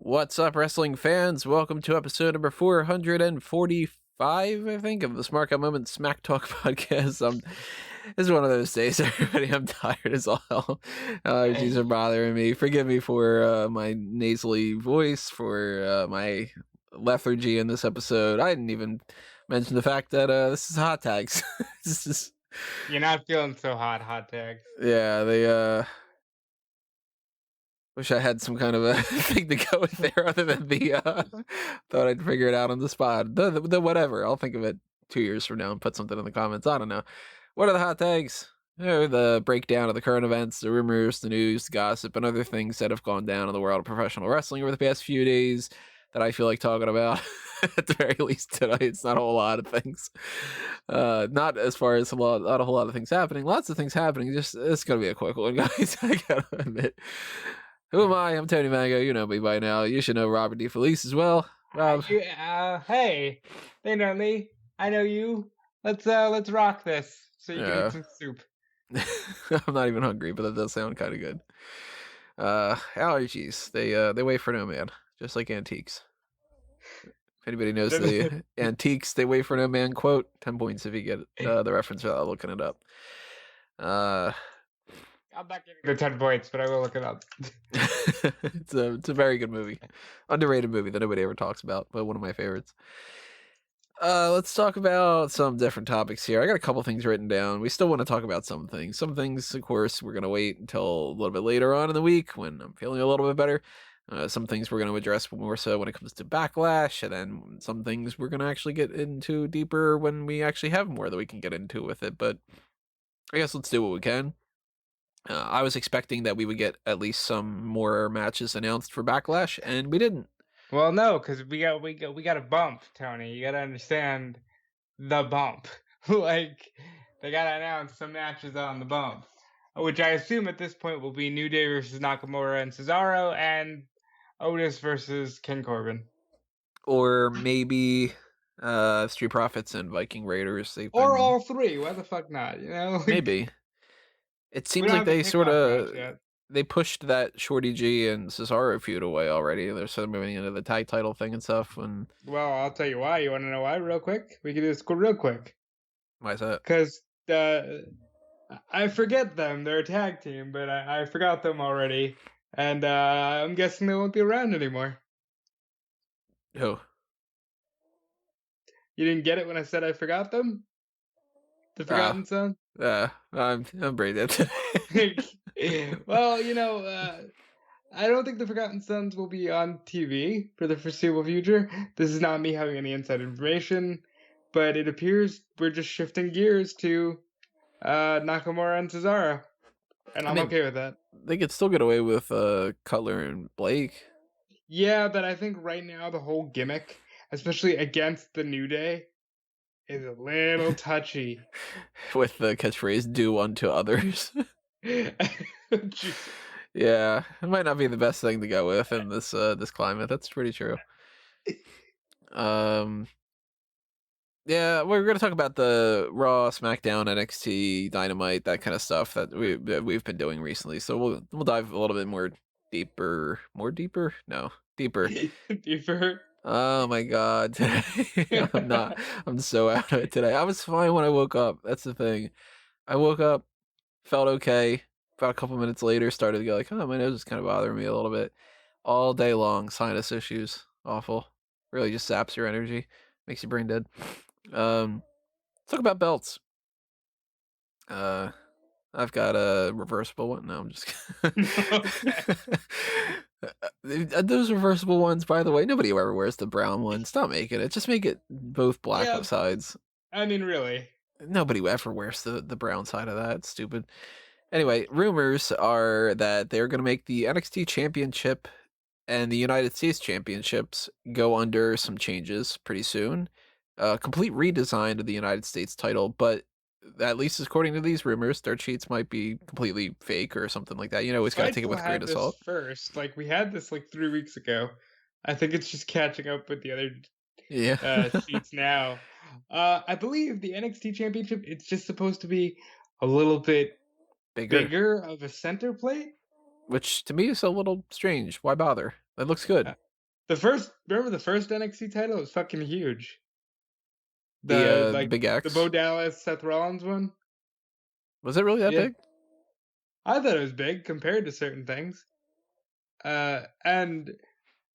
What's up, wrestling fans? Welcome to episode number 445, I think, of the Smark Moment Smack Talk podcast. This is one of those days, everybody. I'm tired as all hell. Allergies are bothering me. Forgive me for my nasally voice, for my lethargy in this episode. I didn't even mention the fact that this is hot tags. This is... You're not feeling so hot tags. Yeah, they wish I had some kind of a thing to go with there other than the thought I'd figure it out on the spot. The whatever. I'll think of it 2 years from now and put something in the comments. I don't know. What are the hot tags? The breakdown of the current events, the rumors, the news, the gossip, and other things that have gone down in the world of professional wrestling over the past few days that I feel like talking about. At the very least today, it's not a whole lot of things. Not as far as not a whole lot of things happening. Lots of things happening. Just it's gonna be a quick one, guys. I gotta admit. Who am I? I'm Tony Mango. You know me by now. You should know Robert DeFelice as well. Rob. Hey, they know me. I know you. Let's rock this so you can eat some soup. I'm not even hungry, but that does sound kind of good. Allergies. They wait for no man, just like antiques. If anybody knows the antiques, they wait for no man quote, 10 points if you get the reference without looking it up. I'm not getting the 10 points, but I will look it up. It's a very good movie. Underrated movie that nobody ever talks about, but one of my favorites. Let's talk about some different topics here. I got a couple things written down. We still want to talk about some things. Some things, of course, we're going to wait until a little bit later on in the week when I'm feeling a little bit better. Some things we're going to address more so when it comes to Backlash, and then some things we're going to actually get into deeper when we actually have more that we can get into with it. But I guess let's do what we can. I was expecting that we would get at least some more matches announced for Backlash, and we didn't. Well, no, because we got a bump, Tony. You gotta understand the bump. Like they gotta announce some matches on the bump, which I assume at this point will be New Day versus Nakamura and Cesaro, and Otis versus King Corbin, or maybe Street Profits and Viking Raiders. Or all three. Why the fuck not? You know, maybe. It seems like they sort of they pushed that Shorty G and Cesaro feud away already. They're sort of moving into the tag title thing and stuff. Well, I'll tell you why. You want to know why? Real quick, we can do this real quick. Why is that? Because I forget them. They're a tag team, but I forgot them already, and I'm guessing they won't be around anymore. Who? You didn't get it when I said I forgot them? The Forgotten Son? I'm brain dead today. Well, I don't think the Forgotten Sons will be on TV for the foreseeable future. This is not me having any inside information, but it appears we're just shifting gears to Nakamura and Cesaro, and I'm okay with that. They could still get away with Cutler and Blake. Yeah, but I think right now the whole gimmick, especially against the New Day, is a little touchy. With the catchphrase "do unto others." Yeah, it might not be the best thing to go with in this climate. That's pretty true. Yeah, we're gonna talk about the Raw, SmackDown, NXT, Dynamite, that kind of stuff that we've been doing recently. So we'll dive a little bit deeper. Deeper. Oh my god, I'm so out of it today. I was fine when I woke up. That's the thing. I woke up, felt okay. About a couple minutes later, started to go like, oh, my nose is kind of bothering me a little bit. All day long, sinus issues. Awful. Really just saps your energy. Makes your brain dead. Let's talk about belts. I've got a reversible one. No, I'm just those reversible ones, by the way, nobody ever wears the brown one. Stop making it. Just make it both black sides. I mean, really. Nobody ever wears the brown side of that. It's stupid. Anyway, rumors are that they're going to make the NXT Championship and the United States Championships go under some changes pretty soon. Complete redesign of the United States title, but at least according to these rumors, dirt sheets might be completely fake or something like that. You know, always got to take it with a grain of salt. First, like we had this like 3 weeks ago. I think it's just catching up with the other sheets now. I believe the NXT Championship, it's just supposed to be a little bit bigger of a center plate, which to me is a little strange. Why bother? It looks good. remember the first NXT title? It was fucking huge. The Big The X. Bo Dallas Seth Rollins one. Was it really that Yeah, big? I thought it was big compared to certain things. And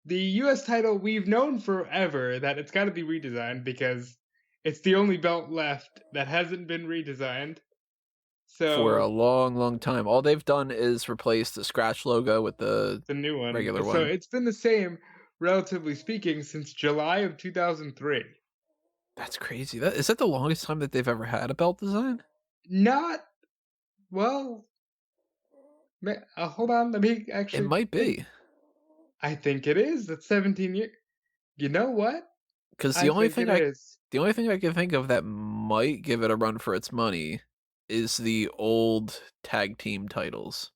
the U.S. title, we've known forever that it's got to be redesigned because it's the only belt left that hasn't been redesigned. For a So long, long time. All they've done is replace the scratch logo with the the new one. regular So one. it's been the same, relatively speaking, since July of 2003. That's crazy. Is that the longest time that they've ever had a belt design? Not well. Hold on, let me It actually might think. be. I think it is. That's 17 years. You know what? Because I think it is. the only thing I can think of that might give it a run for its money is the old tag team titles.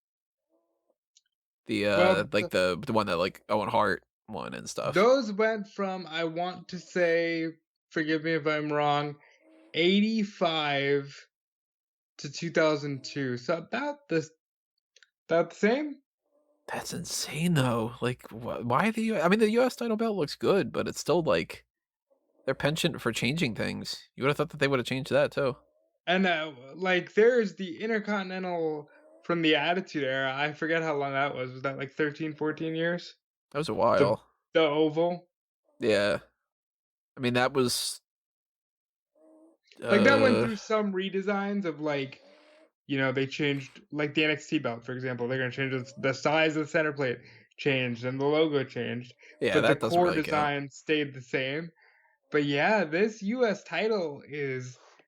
Well, Like the one that like Owen Hart won and stuff. those went from, I want to say, forgive me if I'm wrong, 85 to 2002. So about the same. That's insane though. Like why the I mean the US title belt looks good, but it's still like their penchant for changing things. You would have thought that they would have changed that too. And like there's the Intercontinental from the Attitude Era. I forget how long that was. Was that like 13, 14 years? That was a The while. the Oval. Yeah. I mean that was Like that went through some redesigns of like, they changed like the NXT belt, for example. They're gonna change the size of the center plate changed and the logo changed, yeah, but the that doesn't core really count. design stayed the same. But yeah, this US title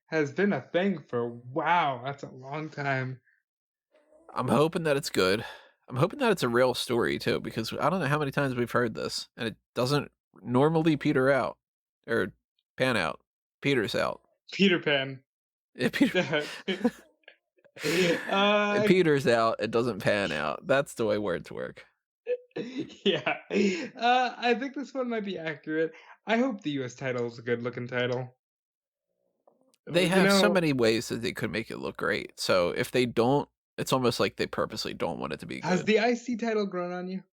has been a thing for wow, that's a long time. I'm hoping that it's good. I'm hoping that it's a real story too, because I don't know how many times we've heard this, and it doesn't normally peter out or pan out. Peters out. Peter Pan. It, peter, it uh peters out. It doesn't pan out. That's the way words work. yeah. I think this one might be accurate. I hope the US title is a good looking title. They You have so know, many ways that they could make it look great. So if they don't, it's almost like they purposely don't want it to be has good. the IC title grown on you?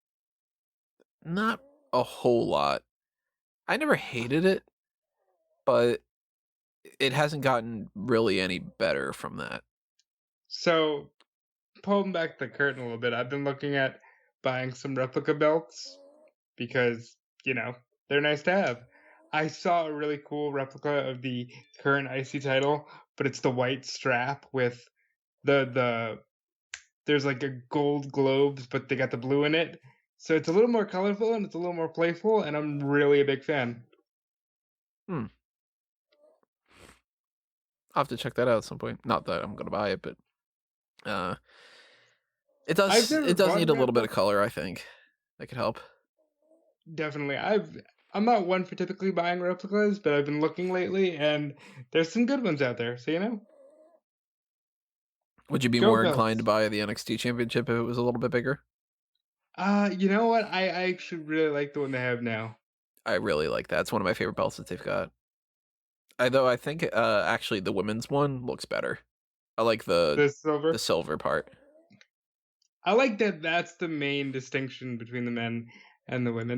Not a whole lot. I never hated it, but it hasn't gotten really any better from that. So, pulling back the curtain a little bit, I've been looking at buying some replica belts because, they're nice to have. I saw a really cool replica of the current IC title, but it's the white strap with the there's like a gold globes, but they got the blue in it. So it's a little more colorful and it's a little more playful, and I'm really a big fan. I'll have to check that out at some point. Not that I'm gonna buy it, but it I've does never it does bought a need a little bit of replica. color, I think. That could help. Definitely. I'm not one for typically buying replicas, but I've been looking lately, and there's some good ones out there. So Would you be go more inclined to belts. buy the NXT Championship if it was a little bit bigger? You know what? I actually really like the one they have now. I really like that. It's one of my favorite belts that they've got. Though I think actually the women's one looks better. I like The the silver. silver part. I like that. That's the main distinction between the men and the women.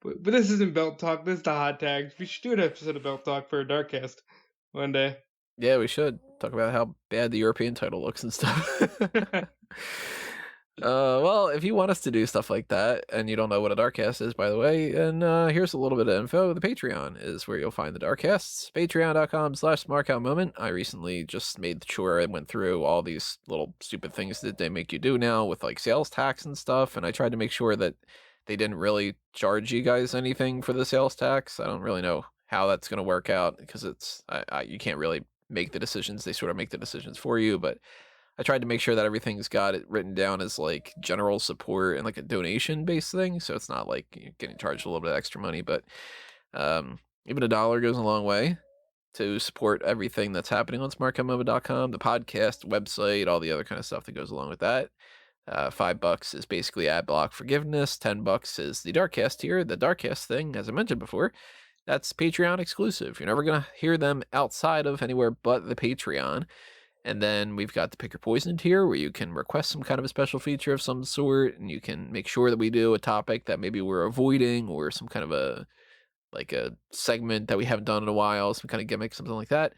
But this isn't belt talk. This is the hot tags. We should do an episode of belt talk for a Darkcast one day. Yeah, we should talk about how bad the European title looks and stuff. Well, if you want us to do stuff like that, and you don't know what a Darkcast is, by the way, and here's a little bit of info. The Patreon is where you'll find the Darkcasts. Patreon.com/SmarkOutMoment. I recently just made sure I went through all these little stupid things that they make you do now with like sales tax and stuff, and I tried to make sure that they didn't really charge you guys anything for the sales tax. I don't really know how that's going to work out because you can't really make the decisions. They sort of make the decisions for you, but I tried to make sure that everything's got it written down as like general support and like a donation based thing. So it's not like you're getting charged a little bit of extra money, but even $1 goes a long way to support everything that's happening on smartcomova.com, the podcast, website, all the other kind of stuff that goes along with that. $5 is basically ad block forgiveness. $10 is the Darkcast tier. The Darkcast thing, as I mentioned before, that's Patreon exclusive. You're never going to hear them outside of anywhere but the Patreon. And then we've got the Pick Your Poison tier where you can request some kind of a special feature of some sort, and you can make sure that we do a topic that maybe we're avoiding, or some kind of a segment that we haven't done in a while, some kind of gimmick, something like that.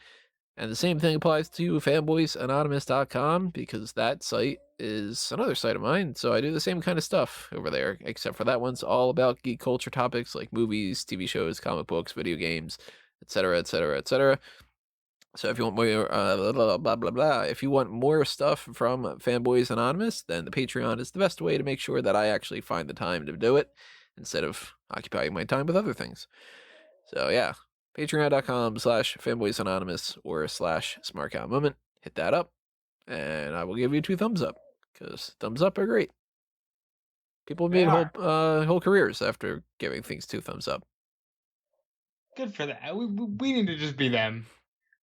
And the same thing applies to fanboysanonymous.com, because that site is another site of mine. So I do the same kind of stuff over there, except for that one's all about geek culture topics like movies, TV shows, comic books, video games, etc., etc., etc. So if you want more, blah, blah, blah, blah, if you want more stuff from Fanboys Anonymous, then the Patreon is the best way to make sure that I actually find the time to do it, instead of occupying my time with other things. So yeah, patreon.com/fanboysanonymous or /smarkoutmoment. Hit that up, and I will give you 2 thumbs up, because thumbs up are great. People have They made are. whole careers after giving things 2 thumbs up. Good for that. We need to just be them.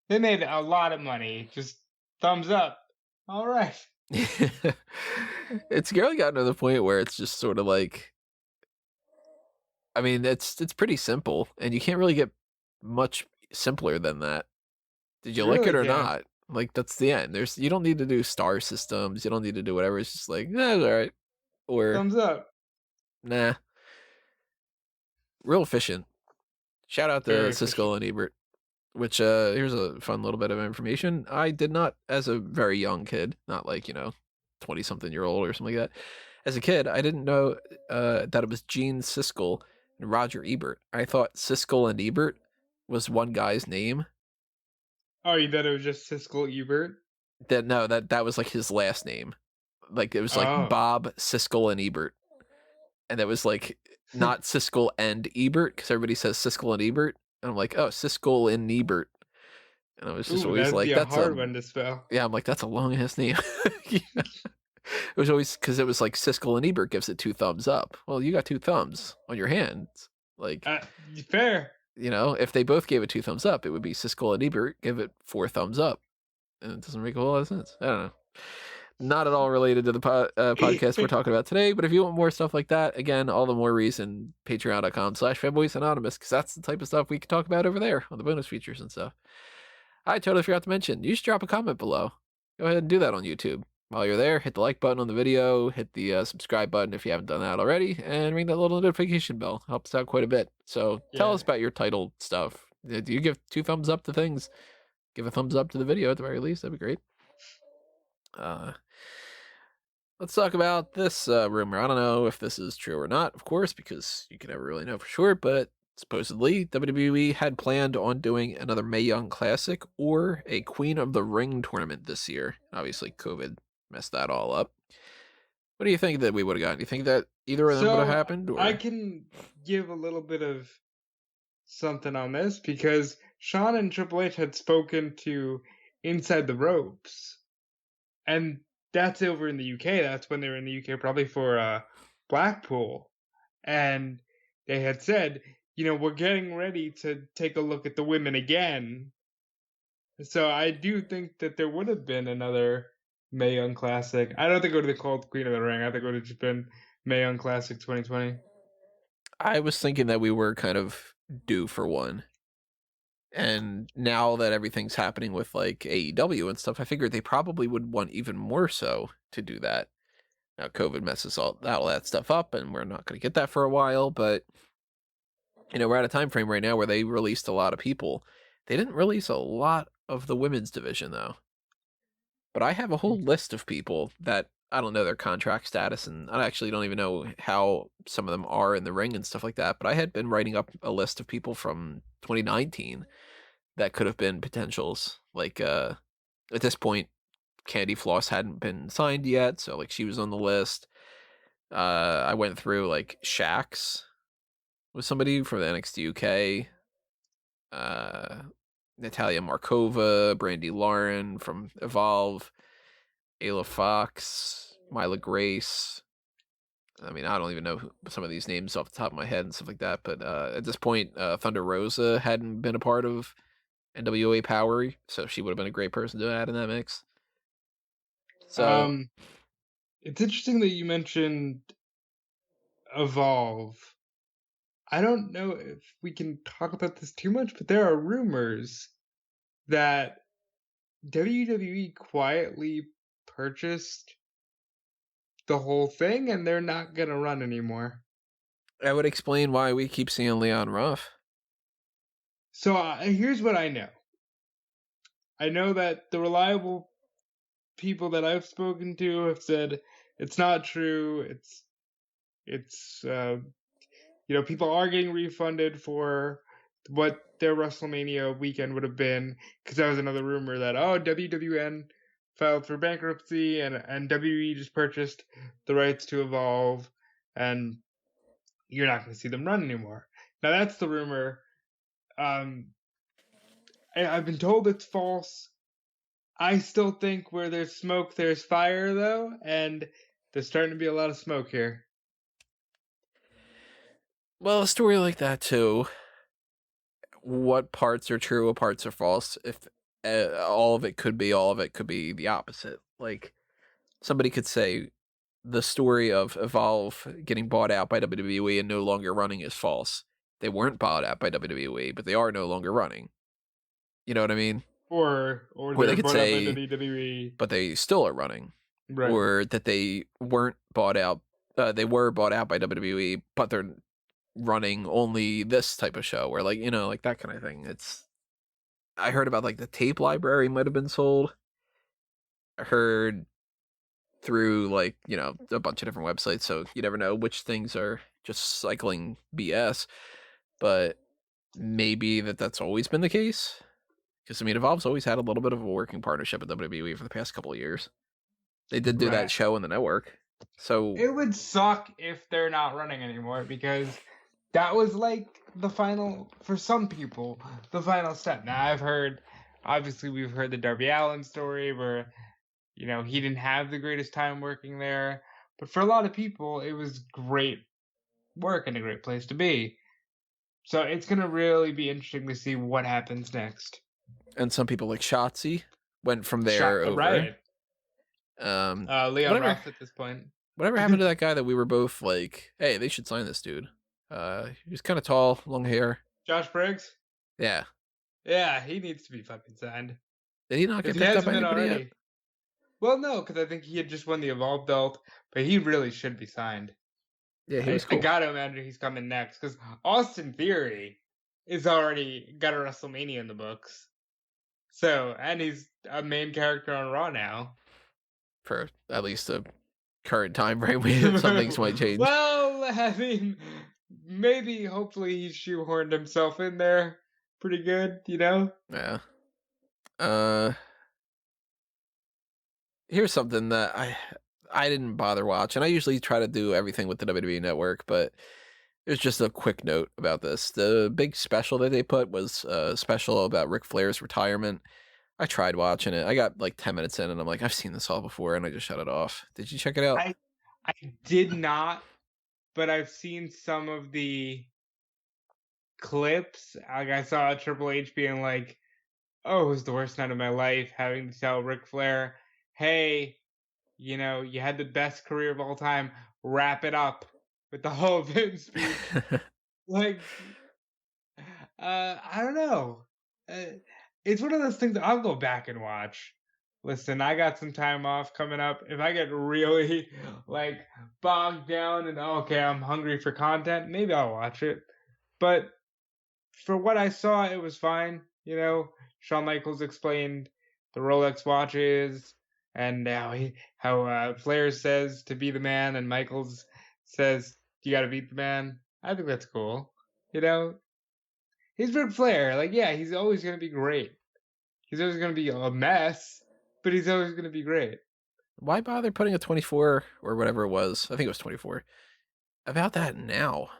They made a lot of money. Just thumbs up. All right. It's really gotten to the point where it's just sort of like, I mean, it's pretty simple, and you can't really get much simpler than that. Did you You like it really or can. not? Like, that's the end. You don't need to do star systems. You don't need to do whatever. It's just like, it's all right, or Thumbs up. nah. Real efficient. Shout out to Very Siskel efficient. and Ebert. Which here's a fun little bit of information. I did not, as a very young kid, not like 20-something-year-old or something like that. As a kid, I didn't know that it was Gene Siskel and Roger Ebert. I thought Siskel and Ebert was one guy's name. Oh, you thought it was just Siskel Ebert? That was like his last name. Like, it was like Oh. Bob Siskel and Ebert, and it was like not Siskel and Ebert, because everybody says Siskel and Ebert, and I'm like, oh, Siskel and Ebert, and I was just Ooh, always that'd like, be a hard one to spell. yeah, I'm like, that's a long ass name. Yeah. It was always because it was like Siskel and Ebert gives it 2 thumbs up. Well, you got 2 thumbs on your hands. Like, Uh, Fair. if they both gave it 2 thumbs up, it would be Siskel and Ebert give it 4 thumbs up. And it doesn't make a whole lot of sense. I don't know. Not at all related to the podcast we're talking about today, but if you want more stuff like that, again, all the more reason, patreon.com/fanboysanonymous, because that's the type of stuff we can talk about over there on the bonus features and stuff. I totally forgot to mention, you should drop a comment below. Go ahead and do that on YouTube. While you're there, hit the like button on the video, hit the subscribe button if you haven't done that already, and ring that little notification bell. Helps out quite a bit. So tell Yeah. us about your title stuff. Do you give 2 thumbs up to things? Give a thumbs up to the video at the very least. That'd be great. Let's talk about this rumor. I don't know if this is true or not, of course, because you can never really know for sure, but supposedly WWE had planned on doing another Mae Young Classic or a Queen of the Ring tournament this year. Obviously, COVID messed that all up. What do you think that we would have gotten? Do you think that either of them would have So happened? I Or can give a little bit of something on this because Sean and Triple H had spoken to Inside the Ropes, and that's over in the UK. That's when they were in the UK, probably for Blackpool, and they had said, we're getting ready to take a look at the women again. So I do think that there would have been another Mae Young Classic. I don't think it would have been called Queen of the Ring. I think it would have just been Mae Young Classic 2020. I was thinking that we were kind of due for one. And now that everything's happening with like AEW and stuff, I figured they probably would want even more so to do that. Now COVID messes all that stuff up, and we're not going to get that for a while. But we're at a time frame right now where they released a lot of people. They didn't release a lot of the women's division though. But I have a whole list of people that I don't know their contract status, and I actually don't even know how some of them are in the ring and stuff like that. But I had been writing up a list of people from 2019 that could have been potentials. Like at this point, Candy Floss hadn't been signed yet, so like she was on the list. I went through like Shax was somebody from the NXT UK. Natalia Markova, Brandy Lauren from Evolve, Ayla Fox, Mila Grace. I mean, I don't even know some of these names off the top of my head and stuff like that. But at this point, Thunder Rosa hadn't been a part of NWA Power, so she would have been a great person to add in that mix. So It's interesting that you mentioned Evolve. I don't know if we can talk about this too much, but there are rumors that WWE quietly purchased the whole thing, and they're not gonna run anymore. That would explain why we keep seeing Leon Ruff. So here's what I know. I know that the reliable people that I've spoken to have said it's not true. It's people are getting refunded for what their WrestleMania weekend would have been, because that was another rumor that WWN filed for bankruptcy and WWE just purchased the rights to Evolve, and you're not going to see them run anymore. Now that's the rumor. I've been told it's false. I still think where there's smoke, there's fire, though, and there's starting to be a lot of smoke here. Well, a story like that too. What parts are true, what parts are false? If all of it could be, all of it could be the opposite. Like somebody could say the story of Evolve getting bought out by WWE and no longer running is false. They weren't bought out by WWE, but they are no longer running. You know what I mean? Or they could bought say, out by WWE. but they still are running. Right. Or that they weren't bought out. They were bought out by WWE, but they're running only this type of show, or like that kind of thing. I heard about like the tape library might have been sold. I heard through like a bunch of different websites, so you never know which things are just cycling BS, but maybe that's always been the case, because Evolve's always had a little bit of a working partnership with WWE for the past couple of years. They did do that show in the network, so it would suck if they're not running anymore, because that was like the final, for some people, the final step. Now we've heard the Darby Allin story where he didn't have the greatest time working there, but for a lot of people it was great work and a great place to be. So it's gonna really be interesting to see what happens next. And some people like Shotzi went from there over. Right. Leon Ruff at this point. Whatever happened to that guy that we were both like, hey, they should sign this dude? He's kind of tall, long hair. Josh Briggs? Yeah. Yeah, he needs to be fucking signed. Did he not get picked up by anybody yet? Well, no, because I think he had just won the Evolve belt, but he really should be signed. Yeah, he was cool. I gotta imagine he's coming next, because Austin Theory is already got a WrestleMania in the books. So, and he's a main character on Raw now. For at least the current time frame, some things might change. Well, I mean, maybe, hopefully he shoehorned himself in there pretty good, Yeah. Here's something that I didn't bother watching. I usually try to do everything with the WWE Network, but there's just a quick note about this. The big special that they put was a special about Ric Flair's retirement. I tried watching it. I got like 10 minutes in and I'm like, I've seen this all before, and I just shut it off. Did you check it out? I did not, but I've seen some of the clips. Like I saw Triple H being like, oh, it was the worst night of my life, having to tell Ric Flair, hey, you had the best career of all time, wrap it up with the whole Vince speech. Like, I don't know. It's one of those things that I'll go back and watch. Listen, I got some time off coming up. If I get really bogged down and okay, I'm hungry for content, maybe I'll watch it. But for what I saw, it was fine. Shawn Michaels explained the Rolex watches and how Flair says to be the man and Michaels says you got to beat the man. I think that's cool. He's Ric Flair. He's always going to be great. He's always going to be a mess, but he's always going to be great. Why bother putting a 24 or whatever it was? I think it was 24. About that now.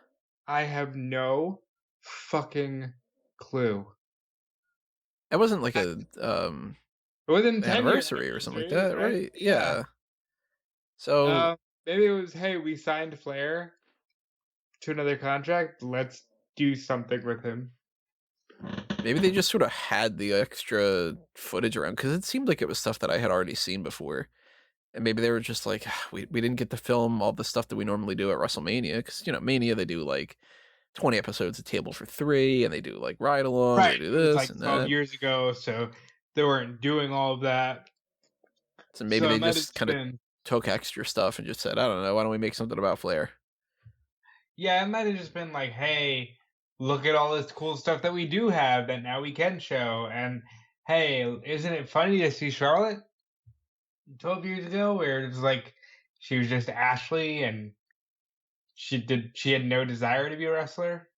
I have no fucking clue. It wasn't like a it wasn't anniversary or something like that, right? Yeah. So maybe it was, hey, we signed Flair to another contract. Let's do something with him. Maybe they just sort of had the extra footage around, because it seemed like it was stuff that I had already seen before. And maybe they were just like, we didn't get to film all the stuff that we normally do at WrestleMania, because, Mania, they do 20 episodes of Table for 3, and they do ride along, right. They do this it was and 12 that. years ago, so they weren't doing all of that. So maybe So they it might have just just kind of been, took extra stuff and just said, I don't know, why don't we make something about Flair? yeah, it might have just been like, hey, look at all this cool stuff that we do have that now we can show. And hey, isn't it funny to see Charlotte 12 years ago where it was like she was just Ashley and she had no desire to be a wrestler?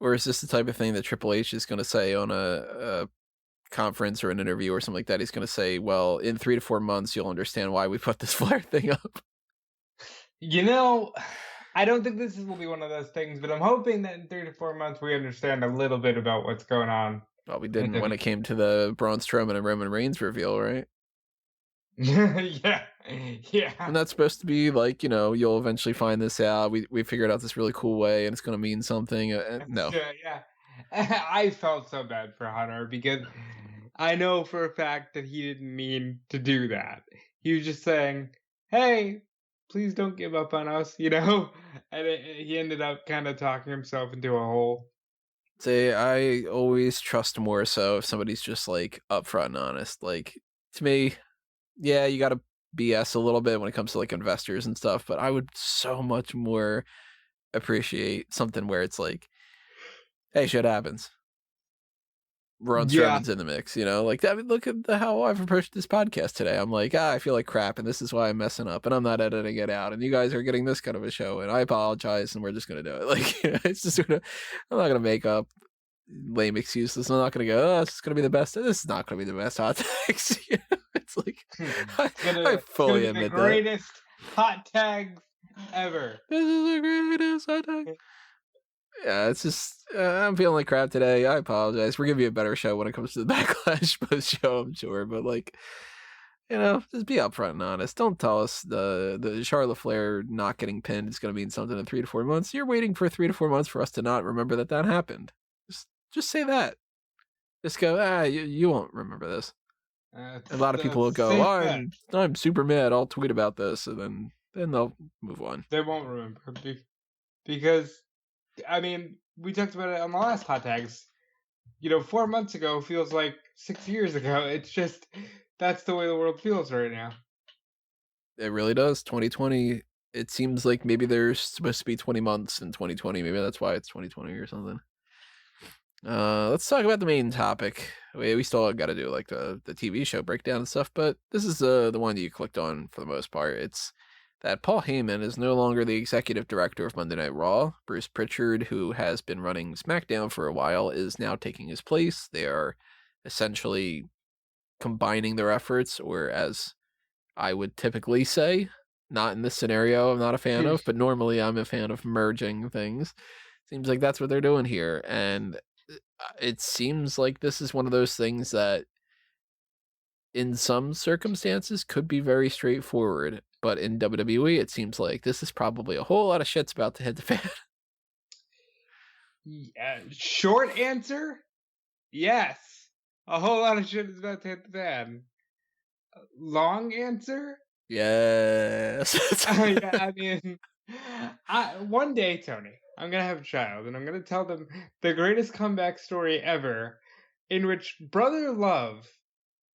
Or is this the type of thing that Triple H is going to say on a conference or an interview or something like that? He's going to say, well, in 3 to 4 months, you'll understand why we put this Flair thing up. You know, I don't think this will be one of those things, but I'm hoping that in 3 to 4 months we understand a little bit about what's going on. Well, we didn't when it came to the Braun Strowman and Roman Reigns reveal, right? Yeah, yeah. And that's supposed to be like, you'll eventually find this out. We figured out this really cool way, and it's going to mean something. No. Yeah. I felt so bad for Hunter because I know for a fact that he didn't mean to do that. He was just saying, "Hey, please don't give up on us," And he ended up kind of talking himself into a hole. Say, I always trust more so if somebody's just like upfront and honest. Like, to me, yeah, you got to BS a little bit when it comes to like investors and stuff, but I would so much more appreciate something where it's like, hey, shit happens. Braun Yeah, Strowman's in the mix, like that. Look at how I've approached this podcast today. I'm like, I feel like crap, and this is why I'm messing up, and I'm not editing it out, and you guys are getting this kind of a show, and I apologize, and we're just gonna do it. Like, it's just I'm not gonna make up lame excuses. I'm not gonna go, oh, this is gonna be the best. This is not gonna be the best hot takes. It's like I fully admit the greatest hot tags ever. This is the greatest hot tag. Yeah, it's just I'm feeling like crap today. I apologize. We're gonna be a better show when it comes to the Backlash post show, I'm sure. But like, just be upfront and honest. Don't tell us the Charlotte Flair not getting pinned is gonna mean something in 3 to 4 months. You're waiting for 3 to 4 months for us to not remember that happened. Just say that. Just go, you won't remember this. A lot of people will go, I'm super mad. I'll tweet about this, and then they'll move on. They won't remember because, I mean, we talked about it on the last hot tags. 4 months ago feels like 6 years ago. It's just that's the way the world feels right now. It really does. 2020. It seems like maybe there's supposed to be 20 months in 2020. Maybe that's why it's 2020 or something. Let's talk about the main topic. We still got to do like the TV show breakdown and stuff, but this is the one you clicked on for the most part. It's that Paul Heyman is no longer the executive director of Monday Night Raw. Bruce Prichard, who has been running SmackDown for a while, is now taking his place. They are essentially combining their efforts, or as I would typically say, not in this scenario I'm not a fan of, but normally I'm a fan of merging things. Seems like that's what they're doing here, and it seems like this is one of those things that in some circumstances could be very straightforward, but in WWE it seems like this is probably a whole lot of shit's about to hit the fan. Yeah, short answer, yes. A whole lot of shit is about to hit the fan. Long answer, yes. yeah, I mean, one day, Tony, I'm gonna have a child, and I'm gonna tell them the greatest comeback story ever, in which Brother Love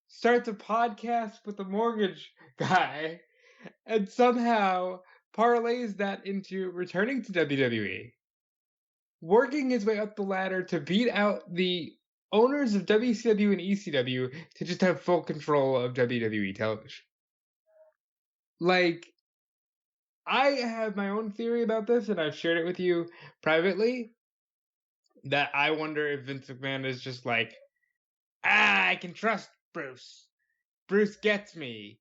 starts a podcast with a mortgage guy, and somehow parlays that into returning to WWE, working his way up the ladder to beat out the owners of WCW and ECW to just have full control of WWE television. Like, I have my own theory about this, and I've shared it with you privately, that I wonder if Vince McMahon is just like, I can trust Bruce. Bruce gets me.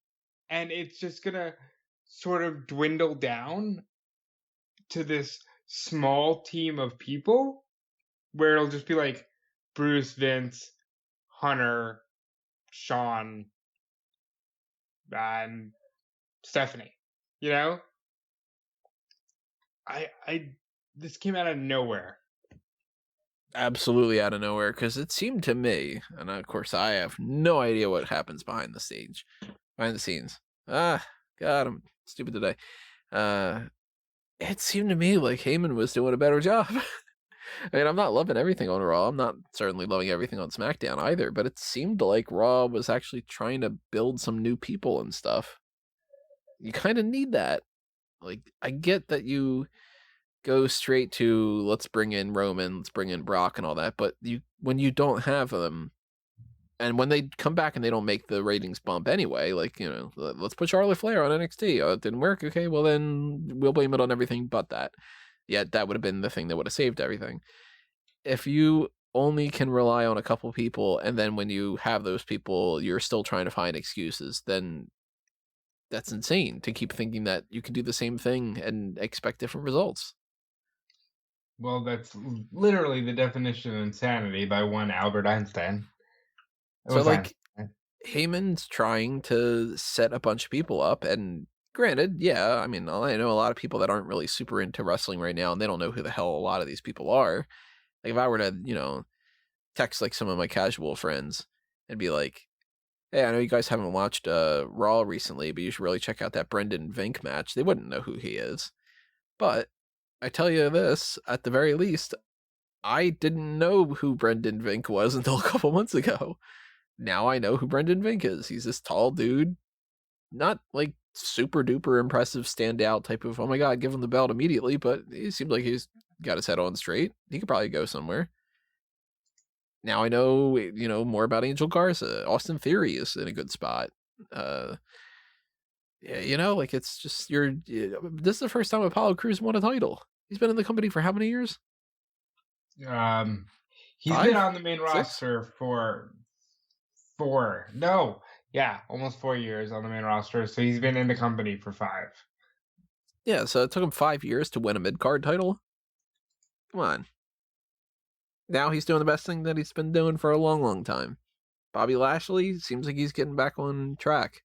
And it's just gonna sort of dwindle down to this small team of people where it'll just be like Bruce, Vince, Hunter, Sean, and Stephanie. This came out of nowhere. Absolutely out of nowhere, because it seemed to me, and of course I have no idea what happens behind the scenes. God, I'm stupid today. It seemed to me like Heyman was doing a better job. I mean, I'm not loving everything on Raw. I'm not certainly loving everything on SmackDown either, but it seemed like Raw was actually trying to build some new people and stuff. You kind of need that. Like, I get that you go straight to let's bring in Roman, let's bring in Brock and all that, but when you don't have them, and when they come back and they don't make the ratings bump anyway, like, let's put Charlotte Flair on NXT. Oh, it didn't work. Okay, well then we'll blame it on everything but that. Yet that would have been the thing that would have saved everything. If you only can rely on a couple people, and then when you have those people, you're still trying to find excuses, then that's insane to keep thinking that you can do the same thing and expect different results. Well, that's literally the definition of insanity by one Albert Einstein. So, like, Heyman's trying to set a bunch of people up, and granted, yeah, I mean, I know a lot of people that aren't really super into wrestling right now, and they don't know who the hell a lot of these people are. Like, if I were to, text, like, some of my casual friends and be like, hey, I know you guys haven't watched Raw recently, but you should really check out that Brendan Vink match, they wouldn't know who he is. But I tell you this, at the very least, I didn't know who Brendan Vink was until a couple months ago. Now I know who Brendan Vink is. He's this tall dude, not like super duper impressive standout type of, oh my god, give him the belt immediately, but he seems like he's got his head on straight. He could probably go somewhere. Now I know, more about Angel Garza. Austin Theory is in a good spot. Yeah, like, it's just, this is the first time Apollo Crews won a title. He's been in the company for how many years? He's 5? been on the main 6? roster for almost 4 years on the main roster. So he's been in the company for 5. Yeah, so it took him 5 years to win a mid-card title. Come on. Now he's doing the best thing that he's been doing for a long, long time. Bobby Lashley seems like he's getting back on track.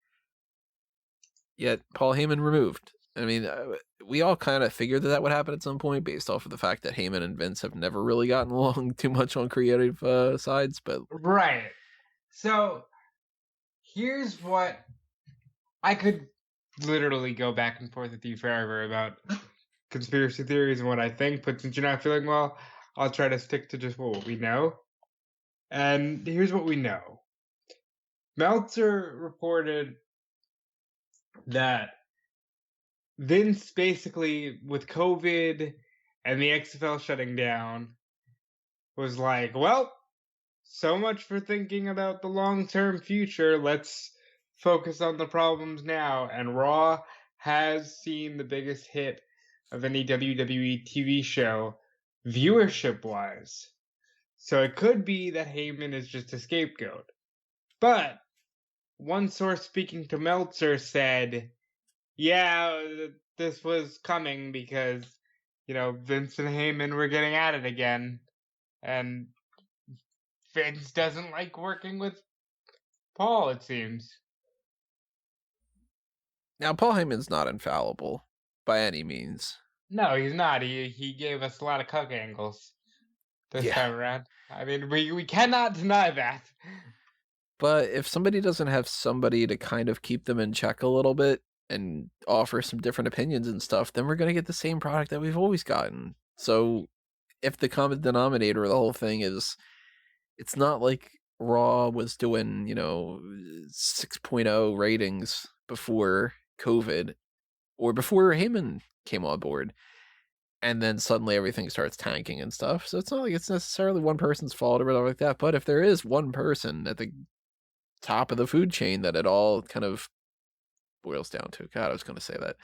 Yet Paul Heyman removed. I mean, we all kind of figured that would happen at some point based off of the fact that Heyman and Vince have never really gotten along too much on creative sides. But right. So here's what I could literally go back and forth with you forever about conspiracy theories and what I think, but since you're not feeling well, I'll try to stick to just what we know. And here's what we know. Meltzer reported that Vince basically, with COVID and the XFL shutting down, was like, well, so much for thinking about the long-term future. Let's focus on the problems now. And Raw has seen the biggest hit of any WWE TV show, viewership-wise. So it could be that Heyman is just a scapegoat. But one source speaking to Meltzer said, yeah, this was coming because, Vince and Heyman were getting at it again. And Vince doesn't like working with Paul, it seems. now Paul Heyman's not infallible by any means. No, he's not. He gave us a lot of cuck angles this time around. I mean, we cannot deny that. But if somebody doesn't have somebody to kind of keep them in check a little bit and offer some different opinions and stuff, then we're going to get the same product that we've always gotten. So if the common denominator of the whole thing is, it's not like Raw was doing, 6.0 ratings before COVID or before Heyman came on board, and then suddenly everything starts tanking and stuff. So it's not like it's necessarily one person's fault or whatever like that. But if there is one person at the top of the food chain that it all kind of boils down to, God, I was going to say that.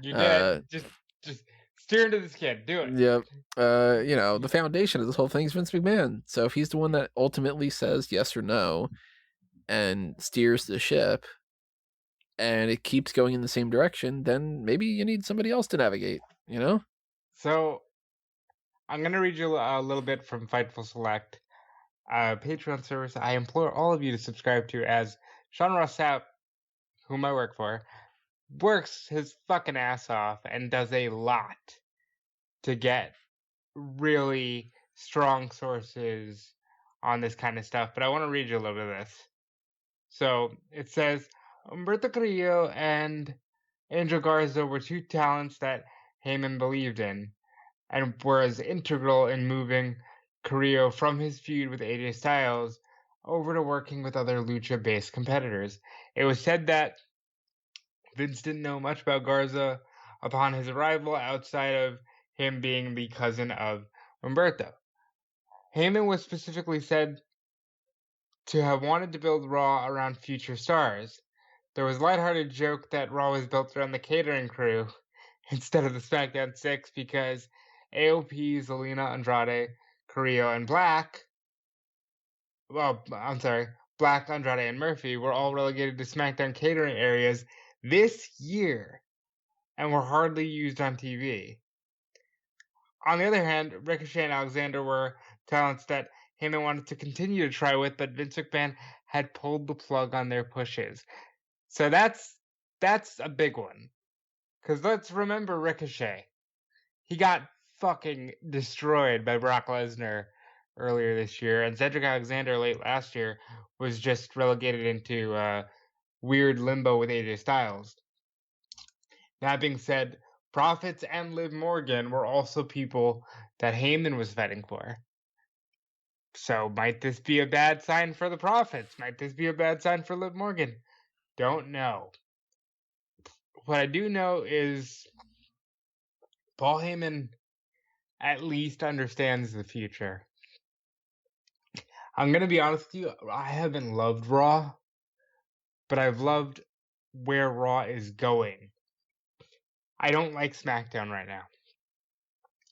You did. Just steer into this kid. Do it. Yep. The foundation of this whole thing is Vince McMahon. So if he's the one that ultimately says yes or no and steers the ship, and it keeps going in the same direction, then maybe you need somebody else to navigate, So I'm going to read you a little bit from Fightful Select, a Patreon service I implore all of you to subscribe to, as Sean Ross Sapp, whom I work for, works his fucking ass off and does a lot to get really strong sources on this kind of stuff. But I want to read you a little bit of this. So it says, Humberto Carrillo and Angel Garza were two talents that Heyman believed in. and was integral in moving Carrillo from his feud with AJ Styles over to working with other lucha-based competitors. It was said that Vince didn't know much about Garza upon his arrival outside of him being the cousin of Humberto. Heyman was specifically said to have wanted to build Raw around future stars. There was a lighthearted joke that Raw was built around the catering crew instead of the SmackDown 6 because AOP, Zelina, Andrade, Carrillo, and Black, Andrade, and Murphy were all relegated to SmackDown catering areas this year and were hardly used on TV. On the other hand, Ricochet and Alexander were talents that Heyman wanted to continue to try with, but Vince McMahon had pulled the plug on their pushes. So that's a big one. Because let's remember Ricochet. He got fucking destroyed by Brock Lesnar earlier this year, and Cedric Alexander late last year was just relegated into weird limbo with AJ Styles. That being said, Profits and Liv Morgan were also people that Heyman was fighting for. So might this be a bad sign for the Profits? Might this be a bad sign for Liv Morgan? Don't know. What I do know is Paul Heyman at least understands the future. I'm going to be honest with you, I haven't loved Raw, but I've loved where Raw is going. I don't like SmackDown right now.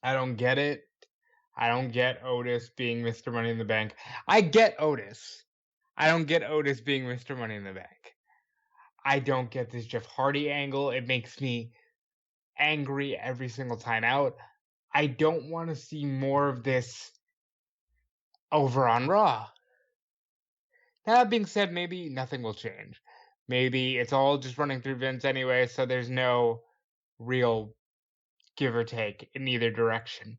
I don't get it. I don't get Otis being Mr. Money in the Bank. I get Otis. I don't get Otis being Mr. Money in the Bank. I don't get this Jeff Hardy angle. It makes me angry every single time out. I don't want to see more of this over on Raw. That being said, maybe nothing will change. Maybe it's all just running through Vince anyway, so there's no real give or take in either direction.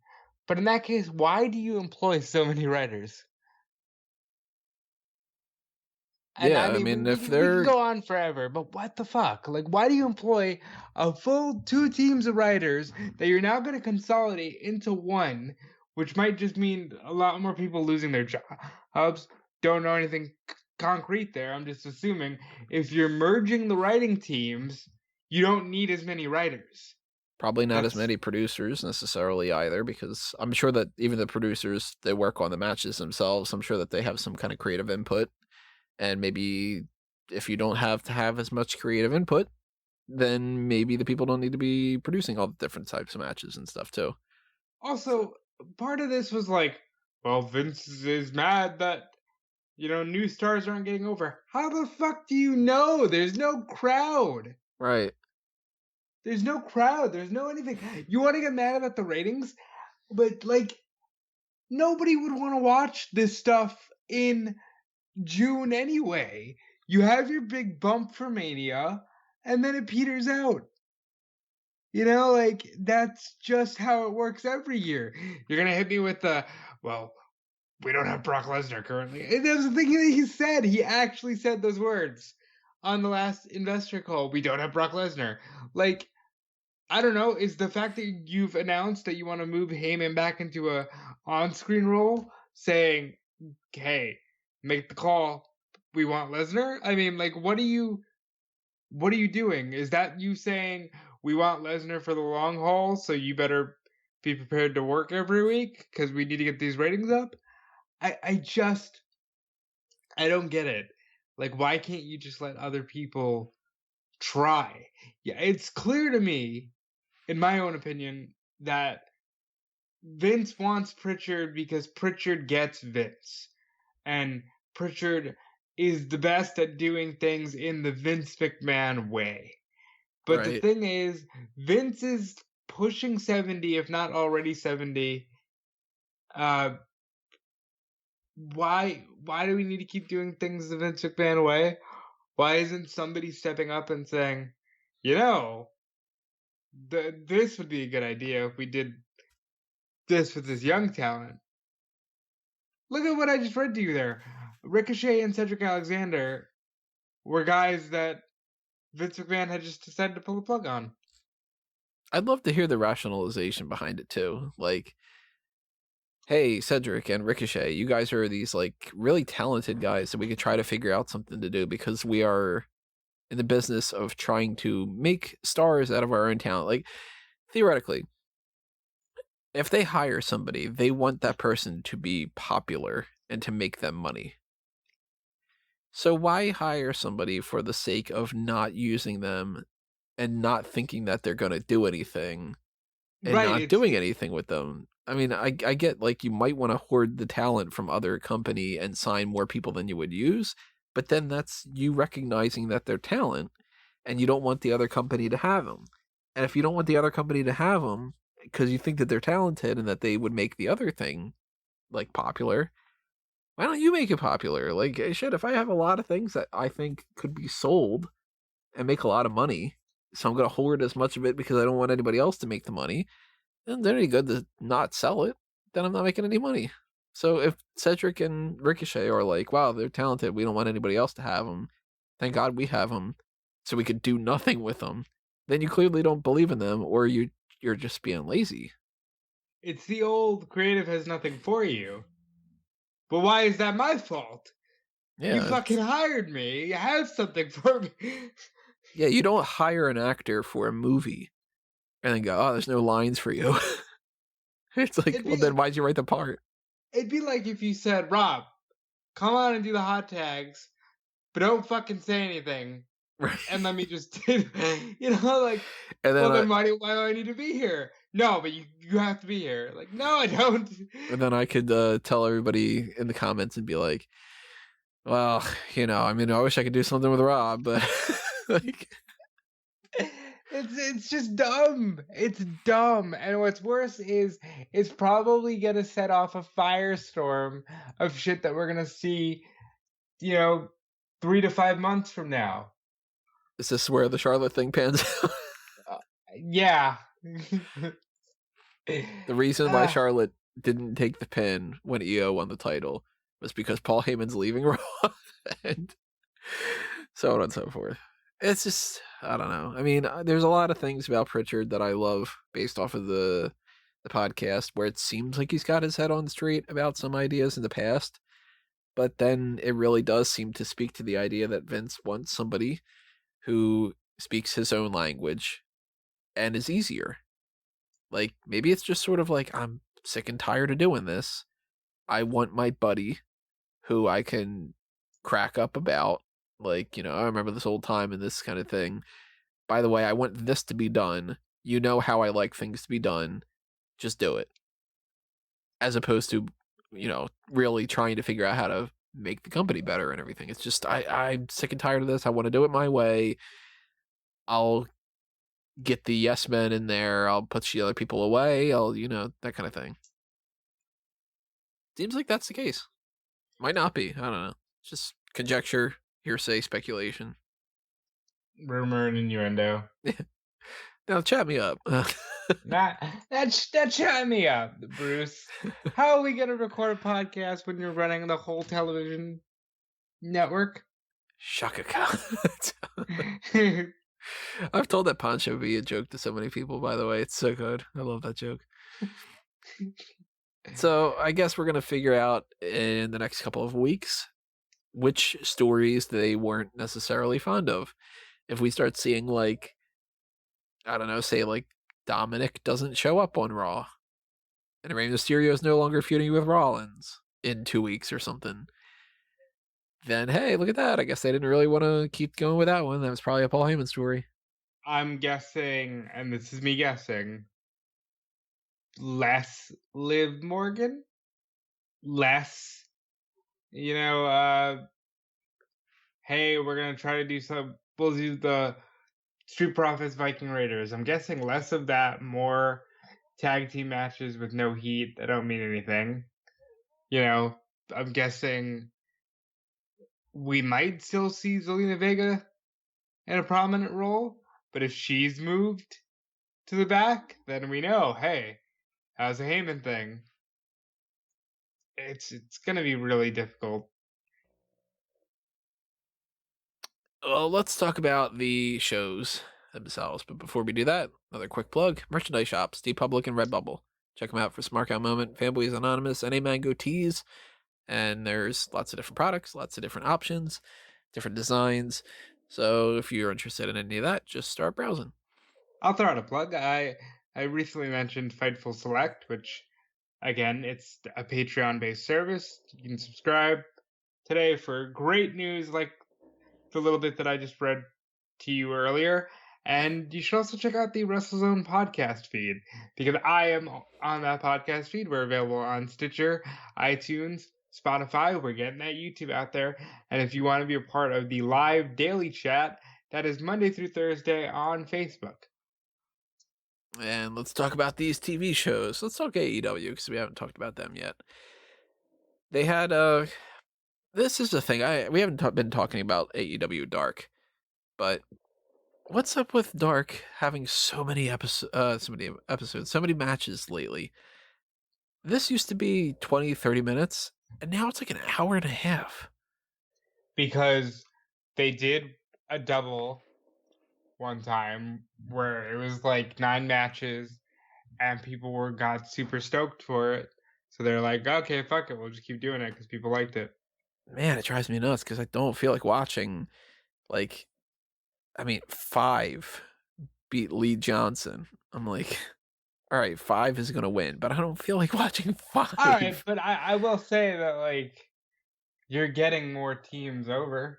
But in that case, why do you employ so many writers? And Yeah, I mean, if we they're can go on forever, but what the fuck? Like, why do you employ a full 2 teams of writers that you're now going to consolidate into one, which might just mean a lot more people losing their jobs? Don't know anything concrete there. I'm just assuming if you're merging the writing teams, you don't need as many writers. probably not as many producers necessarily either, because I'm sure that even the producers, they work on the matches themselves. I'm sure that they have some kind of creative input. And maybe if you don't have to have as much creative input, then maybe the people don't need to be producing all the different types of matches and stuff too. Also, part of this was like, well, Vince is mad that, new stars aren't getting over. How the fuck do you know? There's no crowd. Right. There's no crowd. There's no anything. You want to get mad about the ratings? But, nobody would want to watch this stuff in June anyway. You have your big bump for Mania, and then it peters out. That's just how it works every year. You're going to hit me with we don't have Brock Lesnar currently. And that was the thing that he said. He actually said those words on the last investor call. We don't have Brock Lesnar. I don't know. Is the fact that you've announced that you want to move Heyman back into a on-screen role saying, hey, make the call, we want Lesnar? I mean, what are you doing? Is that you saying we want Lesnar for the long haul, so you better be prepared to work every week because we need to get these ratings up? I don't get it. Why can't you just let other people try? Yeah, it's clear to me, in my own opinion, that Vince wants Prichard because Prichard gets Vince. And Prichard is the best at doing things in the Vince McMahon way. But the thing is, Vince is pushing 70, if not already 70. Why do we need to keep doing things the Vince McMahon way? Why isn't somebody stepping up and saying, this would be a good idea if we did this with this young talent? Look at what I just read to you there. Ricochet and Cedric Alexander were guys that Vince McMahon had just decided to pull the plug on. I'd love to hear the rationalization behind it too. Like, hey, Cedric and Ricochet, you guys are these like really talented guys that we could try to figure out something to do because we are in the business of trying to make stars out of our own talent. Like, theoretically, if they hire somebody, they want that person to be popular and to make them money. So why hire somebody for the sake of not using them and not thinking that they're going to do anything and Right. not doing anything with them? I mean, I get like you might want to hoard the talent from other company and sign more people than you would use, but then that's you recognizing that they're talent and you don't want the other company to have them. And if you don't want the other company to have them because you think that they're talented and that they would make the other thing like popular, why don't you make it popular? Like, shit, if I have a lot of things that I think could be sold and make a lot of money, so I'm going to hoard as much of it because I don't want anybody else to make the money, then they're any good to not sell it, then I'm not making any money. So if Cedric and Ricochet are like, wow, they're talented, we don't want anybody else to have them, thank God we have them, so we could do nothing with them, then you clearly don't believe in them, or you're just being lazy. It's the old creative has nothing for you. But why is that my fault? Yeah, You fucking hired me. You have something for me. Yeah, you don't hire an actor for a movie and then go, oh, there's no lines for you. It's like, well, then why'd you write the part? It'd be like if you said, Rob, come on and do the hot tags, but don't fucking say anything. Right. And let me just, like, and then, then why do I need to be here? No, but you have to be here. Like, no, I don't. And then I could tell everybody in the comments and be like, well, I mean, I wish I could do something with Rob, but like, it's just dumb. It's dumb. And what's worse is it's probably gonna set off a firestorm of shit that we're gonna see, 3 to 5 months from now. is this where the Charlotte thing pans out? Yeah. The reason why Charlotte didn't take the pin when EO won the title was because Paul Heyman's leaving Raw, and so on and so forth. It's just, I don't know. I mean, there's a lot of things about Prichard that I love based off of the podcast where it seems like he's got his head on straight about some ideas in the past, but then it really does seem to speak to the idea that Vince wants somebody who speaks his own language and is easier. Like, maybe it's just sort of like, I'm sick and tired of doing this. I want my buddy who I can crack up about. Like, I remember this old time and this kind of thing. By the way, I want this to be done. You know how I like things to be done. Just do it. As opposed to, really trying to figure out how to make the company better and everything. It's just, I'm sick and tired of this. I want to do it my way. I'll get the yes men in there. I'll put the other people away. I'll, that kind of thing. Seems like that's the case. Might not be. I don't know. It's just conjecture, hearsay, speculation. Rumor and innuendo. Now chat me up. That chat me up, Bruce. How are we gonna record a podcast when you're running the whole television network? Shaka Khan. I've told that Poncho be a joke to so many people, by the way. It's so good. I love that joke. So I guess we're going to figure out in the next couple of weeks which stories they weren't necessarily fond of. If we start seeing, like, I don't know, say like Dominic doesn't show up on Raw and Rey Mysterio is no longer feuding with Rollins in 2 weeks or something, then hey, look at that. I guess they didn't really want to keep going with that one. That was probably a Paul Heyman story. I'm guessing, and this is me guessing, less Liv Morgan, less, hey, we're gonna try to do we'll do the Street Profits Viking Raiders. I'm guessing less of that, more tag team matches with no heat that don't mean anything. I'm guessing we might still see Zelina Vega in a prominent role, but if she's moved to the back, then we know, hey, how's the Heyman thing? It's gonna be really difficult. Well, let's talk about the shows. themselves. But before we do that, another quick plug: merchandise shops, TeePublic and Redbubble. Check them out for Smark Out Moment, Fanboys Anonymous, NA Mango Tees, and there's lots of different products, lots of different options, different designs. So if you're interested in any of that, just start browsing. I'll throw out a plug. I recently mentioned Fightful Select, which, again, it's a Patreon-based service. You can subscribe today for great news like the little bit that I just read to you earlier. And you should also check out the WrestleZone podcast feed, because I am on that podcast feed. We're available on Stitcher, iTunes, Spotify. We're getting that YouTube out there. And if you want to be a part of the live daily chat, that is Monday through Thursday on Facebook. And let's talk about these TV shows. Let's talk AEW, because we haven't talked about them yet. They had this is the thing. We haven't been talking about AEW Dark, but what's up with Dark having so many episodes, so many matches lately? This used to be 20, 30 minutes, and now it's like an hour and a half. Because they did a double one time where it was like 9 matches and people got super stoked for it. So they're like, okay, fuck it, we'll just keep doing it because people liked it. Man, it drives me nuts because I don't feel like watching, like, 5 beat Lee Johnson. I'm like, all right, 5 is going to win, but I don't feel like watching 5. All right, but I will say that, like, you're getting more teams over.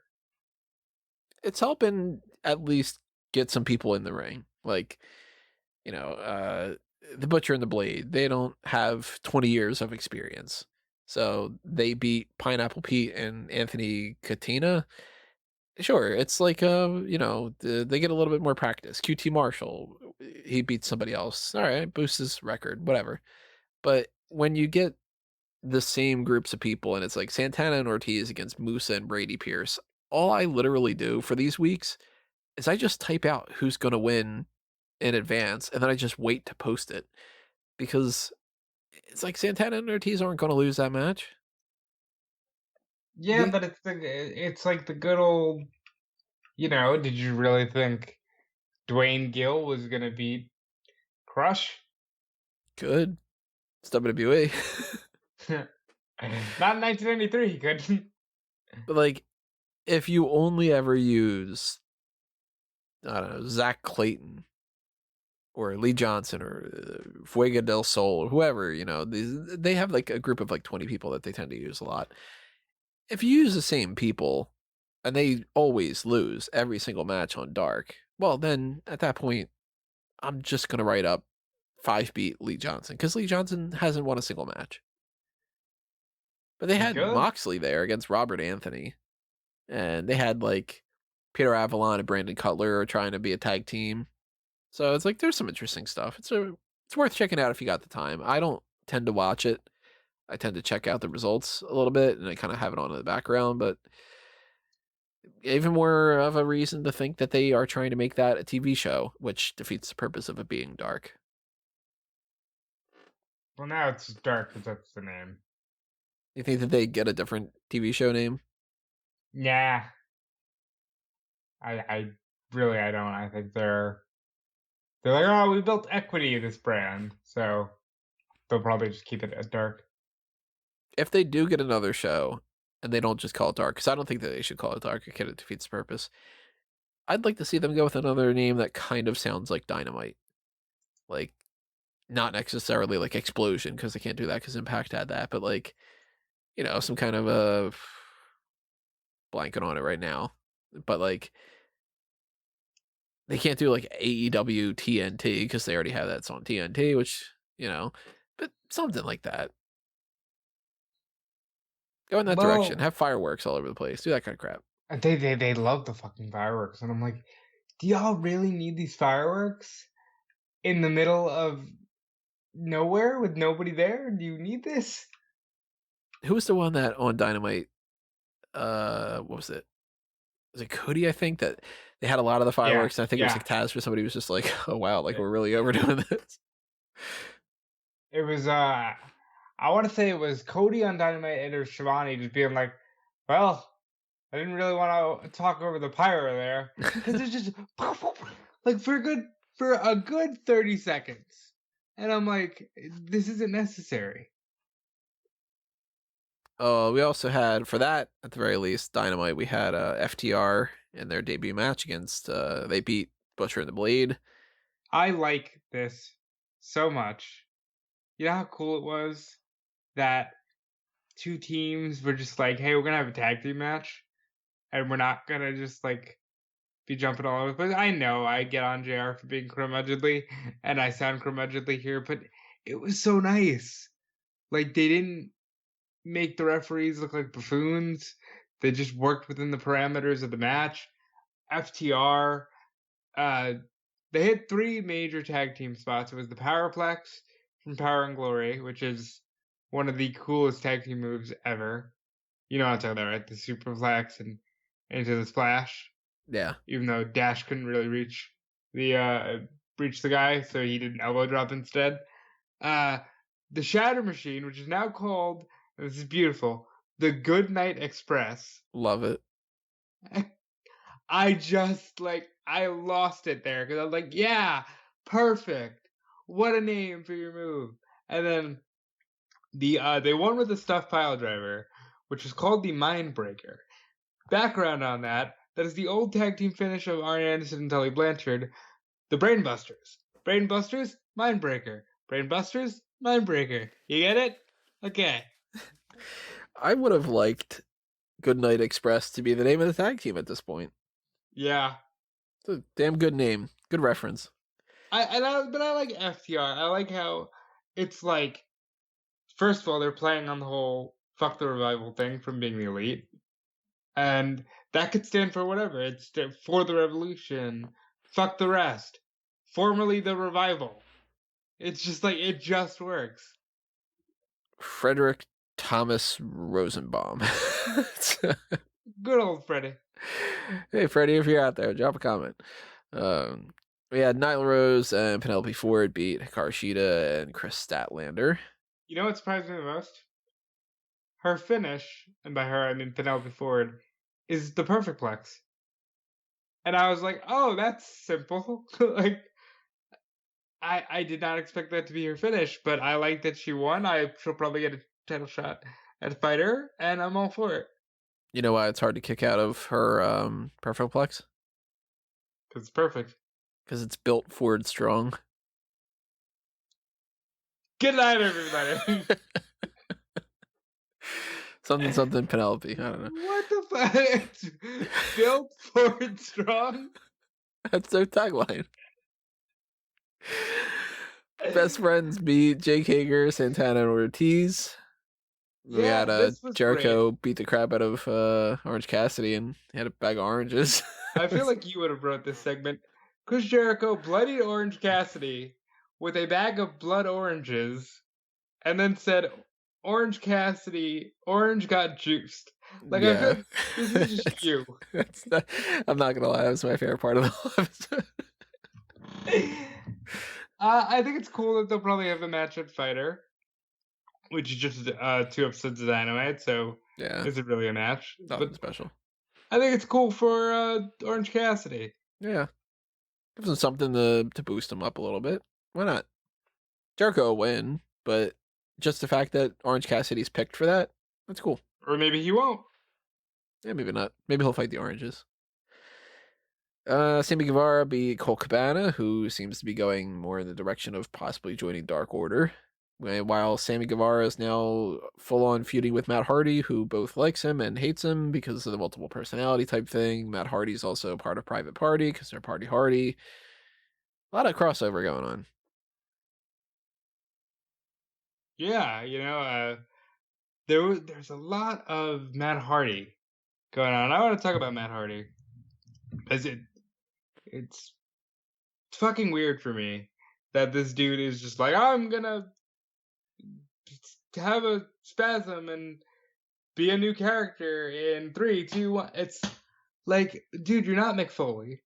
It's helping at least get some people in the ring. Like, the Butcher and the Blade, they don't have 20 years of experience. So they beat Pineapple Pete and Anthony Katina. Sure, it's like, they get a little bit more practice. QT Marshall, he beats somebody else. All right, boosts his record, whatever. But when you get the same groups of people and it's like Santana and Ortiz against Musa and Brady Pierce, all I literally do for these weeks is I just type out who's going to win in advance, and then I just wait to post it, because it's like Santana and Ortiz aren't going to lose that match. Yeah, but it's like the good old, did you really think Dwayne Gill was going to beat Crush? Good. It's WWE. Not in 1993, he couldn't. But, like, if you only ever use, I don't know, Zach Clayton or Lee Johnson or Fuego del Sol or whoever, they have like a group of like 20 people that they tend to use a lot. If you use the same people and they always lose every single match on Dark, well, then at that point, I'm just going to write up 5 beat Lee Johnson, because Lee Johnson hasn't won a single match. But they had Moxley there against Robert Anthony, and they had like Peter Avalon and Brandon Cutler are trying to be a tag team. So it's like there's some interesting stuff. It's worth checking out if you got the time. I don't tend to watch it. I tend to check out the results a little bit, and I kind of have it on in the background. But even more of a reason to think that they are trying to make that a TV show, which defeats the purpose of it being Dark. Well, now it's Dark because that's the name. You think that they get a different TV show name? Yeah. I don't. I think they're like, oh, we built equity in this brand, so they'll probably just keep it as Dark. If they do get another show and they don't just call it Dark, because I don't think that they should call it Dark, because it defeats the purpose, I'd like to see them go with another name that kind of sounds like Dynamite. Like, not necessarily like Explosion, because they can't do that because Impact had that, but like, some kind of a blanket on it right now. But like, they can't do like AEW TNT because they already have that. It's on TNT, which, but something like that. Go in that direction. Have fireworks all over the place. Do that kind of crap. They love the fucking fireworks, and I'm like, do y'all really need these fireworks in the middle of nowhere with nobody there? Do you need this? Who was the one that on Dynamite? What was it? Was it Cody? I think that they had a lot of the fireworks. Yeah, and I think it was like Taz or somebody was just like, oh wow, like we're really overdoing this. It was I want to say it was Cody on Dynamite, and it was Shivani just being like, well, I didn't really want to talk over the pyro there, because it's just like for a good 30 seconds. And I'm like, this isn't necessary. We also had, for that, at the very least, Dynamite, we had FTR in their debut match against, they beat Butcher and the Blade. I like this so much. You know how cool it was that two teams were just like, hey, we're gonna have a tag team match, and we're not gonna just like be jumping all over the place. I know I get on JR for being curmudgeonly, and I sound curmudgeonly here, but it was so nice. Like they didn't make the referees look like buffoons. They just worked within the parameters of the match. FTR, they had three major tag team spots. It was the Powerplex from Power and Glory, which is one of the coolest tag team moves ever. You know what I'm talking about, right? The Superplex and into the Splash. Yeah. Even though Dash couldn't really reach the guy, so he did an elbow drop instead. The Shatter Machine, which is now called, and this is beautiful, the Good Night Express. Love it. I lost it there because I was like, yeah, perfect. What a name for your move. And then they won with the Stuffed Pile Driver, which is called the Mind Breaker. Background on that is the old tag team finish of Arn Anderson and Tully Blanchard, the Brainbusters. Brainbusters, Mind Breaker. Brainbusters, Mind Breaker. You get it? Okay. I would have liked Goodnight Express to be the name of the tag team at this point. Yeah. It's a damn good name. Good reference. But I like FTR. I like how it's like, first of all, they're playing on the whole fuck the revival thing from being the elite. And that could stand for whatever. It's for the revolution, fuck the rest, formerly the revival. It's just like, it just works. Frederick Thomas Rosenbaum. Good old Freddy. Hey, Freddie, if you're out there, drop a comment. We had Nyla Rose and Penelope Ford beat Hikaru Shida and Chris Statlander. You know what surprised me the most? Her finish, and by her I mean Penelope Ford, is the Perfect Plex. And I was like, oh, that's simple. Like, I did not expect that to be her finish, but I like that she won. She'll probably get a title shot at Fighter, and I'm all for it. You know why it's hard to kick out of her Perfect Plex? Because it's perfect. Because it's built Ford strong. Good night, everybody. something Penelope. I don't know. What the fuck? It's built Ford strong? That's their tagline. Best friends beat Jake Hager, Santana, and Ortiz. We had Jericho beat the crap out of Orange Cassidy and he had a bag of oranges. I feel like you would have wrote this segment. Chris Jericho bloodied Orange Cassidy with a bag of blood oranges and then said, Orange Cassidy, orange got juiced. Like, yeah. I feel like this is just you. I'm not going to lie, that was my favorite part of the whole episode. I think it's cool that they'll probably have a match at Fighter, which is just 2 episodes of Dynamite, so yeah, is it really a match? Nothing special. I think it's cool for Orange Cassidy. Yeah. Gives them something to boost them up a little bit. Why not? Jericho will win, but just the fact that Orange Cassidy's picked for that's cool. Or maybe he won't. Yeah, maybe not. Maybe he'll fight the Oranges. Sammy Guevara beat Colt Cabana, who seems to be going more in the direction of possibly joining Dark Order. While Sammy Guevara is now full-on feuding with Matt Hardy, who both likes him and hates him because of the multiple personality type thing. Matt Hardy's also part of Private Party because they're Party Hardy. A lot of crossover going on. Yeah, there's a lot of Matt Hardy going on. I want to talk about Matt Hardy because it's fucking weird for me that this dude is just like, I'm gonna have a spasm and be a new character in 3, 2, 1. It's like, dude, you're not Mick Foley,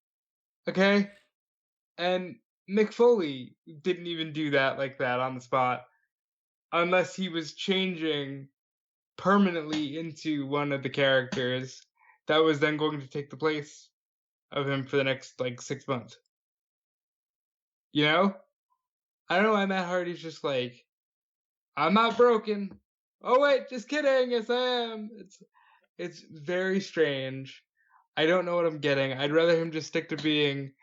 okay? And Mick Foley didn't even do that like that on the spot unless he was changing permanently into one of the characters that was then going to take the place of him for the next 6 months. You know? I don't know why Matt Hardy's just like, I'm not broken. Oh wait, just kidding. Yes, I am. It's very strange. I don't know what I'm getting. I'd rather him just stick to being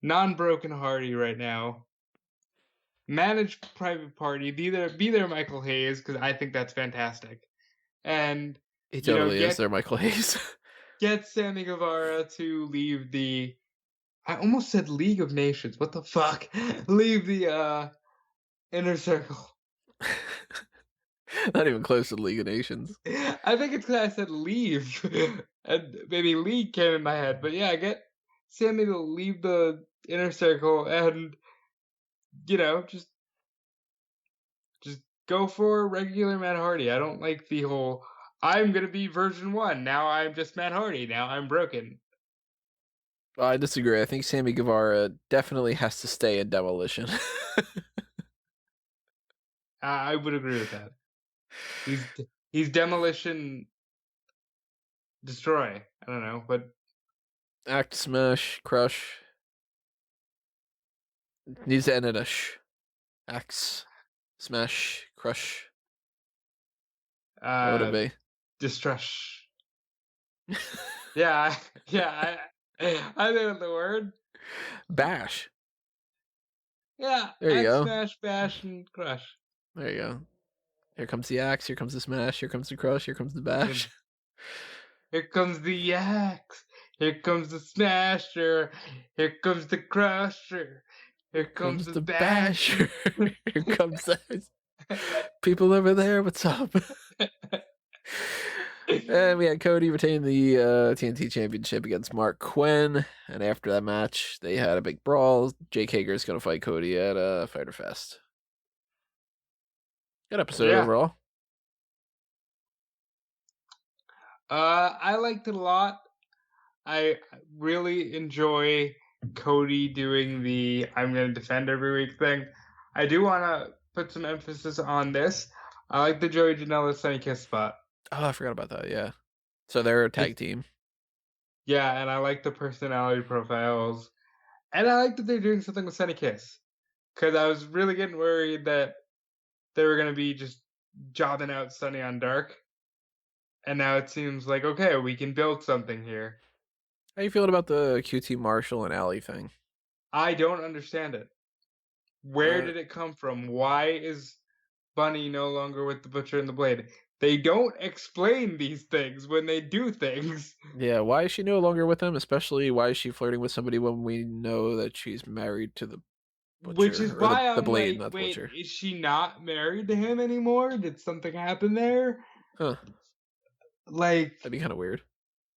non-broken Hardy right now. Manage Private Party. Be there, Michael Hayes, because I think that's fantastic. And He totally is get there, Michael Hayes. get Sammy Guevara to leave the. I almost said League of Nations. What the fuck? Leave the Inner Circle. Not even close to the League of Nations. I think it's because I said leave, and maybe league came in my head. But yeah, get Sammy to leave the Inner Circle and just go for regular Matt Hardy. I don't like the whole I'm gonna be version 1. Now I'm just Matt Hardy. Now I'm broken. I disagree. I think Sammy Guevara definitely has to stay in Demolition. I would agree with that. He's Demolition Destroy. I don't know, but Act, smash, crush. Needs to end at a axe, smash, crush. What would it be? Distress. Yeah, I think that's the word. Bash. Yeah, There you axe, go. smash, bash, and crush. There you go. Here comes the axe, here comes the smash, here comes the crush, here comes the bash. Here comes the axe, here comes the smasher, here comes the crusher, here comes the basher. Here comes the people over there, what's up? And we had Cody retain the TNT Championship against Mark Quinn. And after that match, they had a big brawl. Jake Hager's going to fight Cody at Fyter Fest. Good episode overall. I liked it a lot. I really enjoy Cody doing the I'm going to defend every week thing. I do want to put some emphasis on this. I like the Joey Janela Sunny Kiss spot. Oh, I forgot about that, yeah. So they're a tag team. Yeah, and I like the personality profiles. And I like that they're doing something with Sunny Kiss. Because I was really getting worried that they were going to be just jobbing out Sunny on Dark. And now it seems like, okay, we can build something here. How you feeling about the QT Marshall and Allie thing? I don't understand it. Where did it come from? Why is Bunny no longer with the Butcher and the Blade? They don't explain these things when they do things. Yeah, why is she no longer with him? Especially, why is she flirting with somebody when we know that she's married to the Butcher? Which is why the I'm Blade, like, not the wait, Butcher. is she not married to him anymore? Did something happen there? Huh. Like, that'd be kind of weird.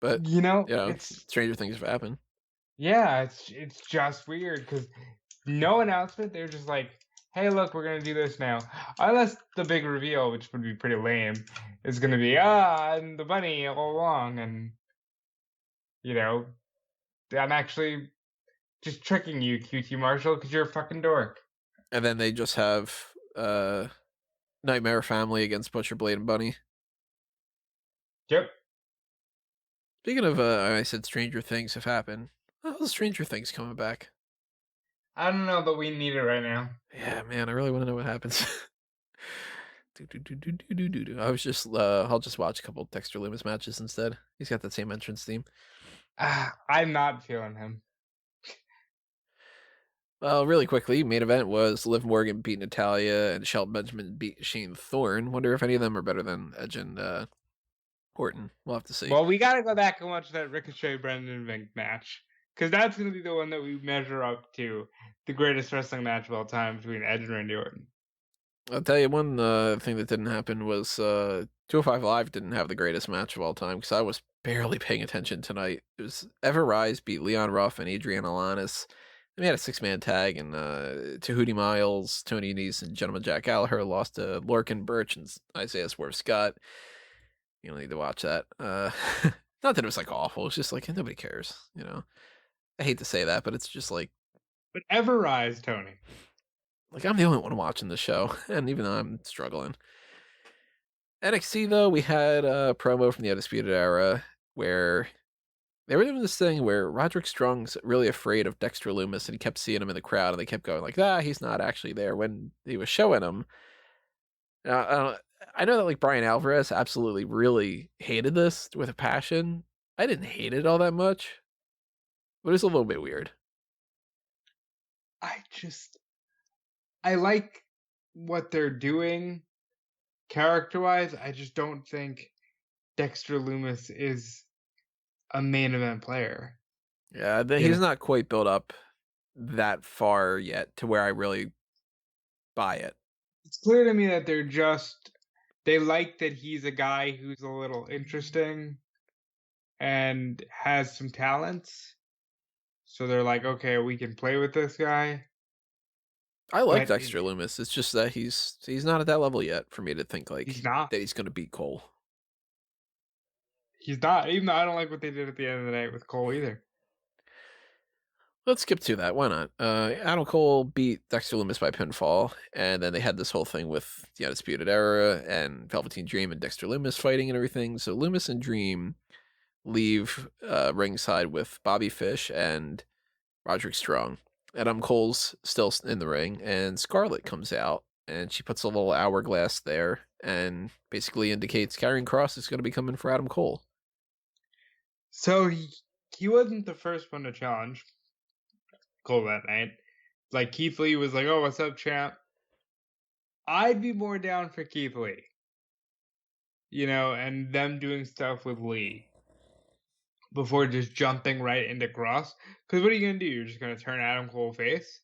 But, it's stranger things have happened. Yeah, it's just weird because no announcement. They're just like, hey, look, we're going to do this now. Unless the big reveal, which would be pretty lame, is going to be, I'm the bunny all along. And, I'm actually just tricking you, QT Marshall, because you're a fucking dork. And then they just have Nightmare Family against Butcher, Blade, and Bunny. Yep. Speaking of, I said Stranger Things have happened. How's Stranger Things coming back? I don't know, but we need it right now. Yeah, man, I really want to know what happens. I was just, I'll just watch a couple Dexter Loomis matches instead. He's got that same entrance theme. I'm not feeling him. Well, really quickly, main event was Liv Morgan beat Natalya and Shelton Benjamin beat Shane Thorne. Wonder if any of them are better than Edge and Orton. We'll have to see. Well, we got to go back and watch that Ricochet Brendan Vink match. Because that's going to be the one that we measure up to the greatest wrestling match of all time between Edge and Randy Orton. I'll tell you one thing that didn't happen was 205 Live didn't have the greatest match of all time because I was barely paying attention tonight. It was Ever Rise beat Leon Ruff and Adrian Alanis. And we had a 6-man tag, and Tahuti Miles, Tony Nese, and Gentleman Jack Gallagher lost to Lorcan Birch and Isaiah Swerve Scott. You don't need to watch that. Not that it was like awful. It's just like nobody cares, I hate to say that, but it's just like. But Ever Rise, Tony. Like, I'm the only one watching the show, and even though I'm struggling. NXT, though, we had a promo from the Undisputed Era where They were doing this thing where Roderick Strong's really afraid of Dexter Lumis, and he kept seeing him in the crowd, and they kept going like, he's not actually there when he was showing him. I know that like Brian Alvarez absolutely really hated this with a passion. I didn't hate it all that much, but it's a little bit weird. I like what they're doing character-wise. I just don't think Dexter Lumis is a main event player. Yeah, he's not quite built up that far yet to where I really buy it. It's clear to me that they like that he's a guy who's a little interesting and has some talents. So they're like, okay, we can play with this guy. I like Dexter Lumis. It's just that he's not at that level yet for me to think like he's not. that he's going to beat Cole. He's not, even though I don't like what they did at the end of the night with Cole either. Let's skip to that. Why not? Adam Cole beat Dexter Lumis by pinfall, and then they had this whole thing with the Undisputed Era and Velveteen Dream and Dexter Lumis fighting and everything. So Lumis and Dream leave ringside with Bobby Fish and Roderick Strong. Adam Cole's still in the ring, and Scarlett comes out, and she puts a little hourglass there and basically indicates Karrion Kross is going to be coming for Adam Cole. So he wasn't the first one to challenge Cole that night. Like, Keith Lee was like, oh, what's up, champ? I'd be more down for Keith Lee. You know, and them doing stuff with Lee before just jumping right into Kross. Because what are you going to do? You're just going to turn Adam Cole face?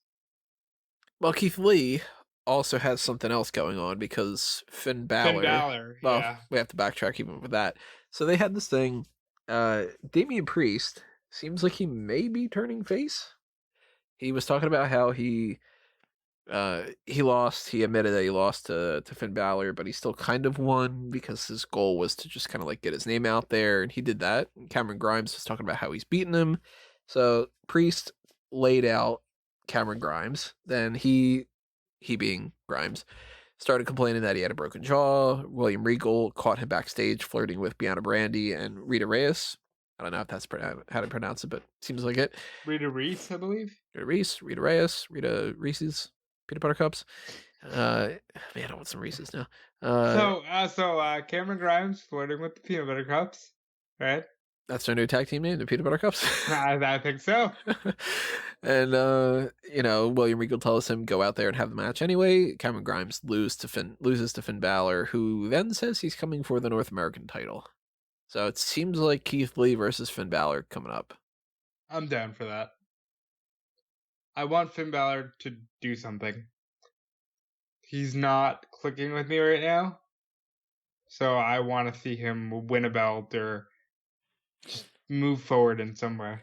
Well, Keith Lee also has something else going on because Finn Balor. Well, yeah. We have to backtrack even with that. So they had this thing. Damian Priest seems like he may be turning face. He was talking about how he lost. He admitted that he lost to Finn Balor, but he still kind of won because his goal was to just kind of like get his name out there, and he did that. And Cameron Grimes was talking about how he's beaten him. So Priest laid out Cameron Grimes. Then he being Grimes, started complaining that he had a broken jaw. William Regal caught him backstage flirting with Bianca Brandy and Rita Reyes. I don't know if that's how to pronounce it, but it seems like it. Rita Reese, I believe. Rita Reese, Rita Reyes, Rita Reese's peanut butter cups. Man, I want some Reese's now. So Cameron Grimes flirting with the peanut butter cups, right? That's their new tag team name, the Peanut Butter Cups. I think so. And William Regal tells him go out there and have the match anyway. Cameron Grimes loses to Finn Balor, who then says he's coming for the North American title. So it seems like Keith Lee versus Finn Balor coming up. I'm down for that. I want Finn Balor to do something. He's not clicking with me right now. So I want to see him win a belt or just move forward in some way.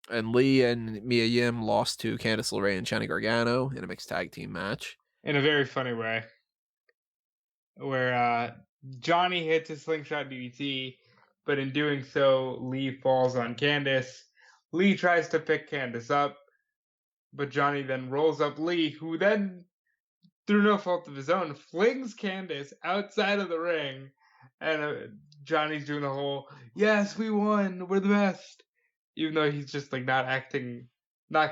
And Lee and Mia Yim lost to Candice LeRae and Johnny Gargano in a mixed tag team match. In a very funny way. Where Johnny hits a slingshot DDT, but in doing so, Lee falls on Candice. Lee tries to pick Candice up, but Johnny then rolls up Lee, who then, through no fault of his own, flings Candice outside of the ring. And Johnny's doing the whole, yes, we won, we're the best. Even though he's just like not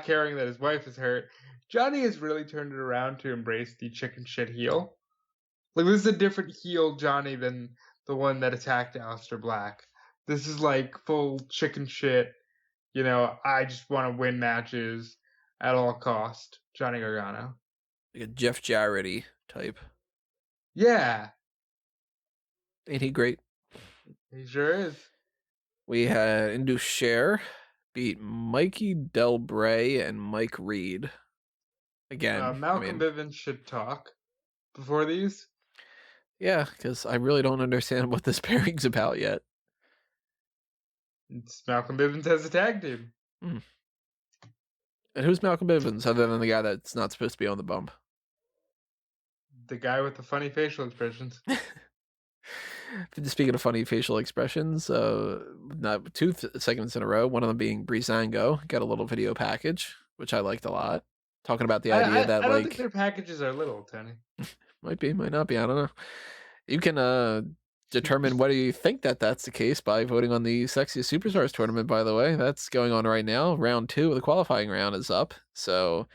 caring that his wife is hurt. Johnny has really turned it around to embrace the chicken shit heel. Like, this is a different heel Johnny than the one that attacked Aleister Black. This is like full chicken shit, I just want to win matches at all cost, Johnny Gargano. Like a Jeff Jarrett type. Yeah. Ain't he great? He sure is. We had Indus Sher beat Mikey Del Bray and Mike Reed. Again, Malcolm Bivens should talk before these. Yeah, because I really don't understand what this pairing's about yet. It's Malcolm Bivens as a tag team. And who's Malcolm Bivens other than the guy that's not supposed to be on the bump? The guy with the funny facial expressions. Speaking of funny facial expressions, not two segments in a row, one of them being Breezango, got a little video package, which I liked a lot. Talking about the idea that I don't think their packages are little, Tony. Might be, might not be, I don't know. You can determine whether you think that that's the case by voting on the Sexiest Superstars tournament, by the way. That's going on right now. Round 2 of the qualifying round is up. So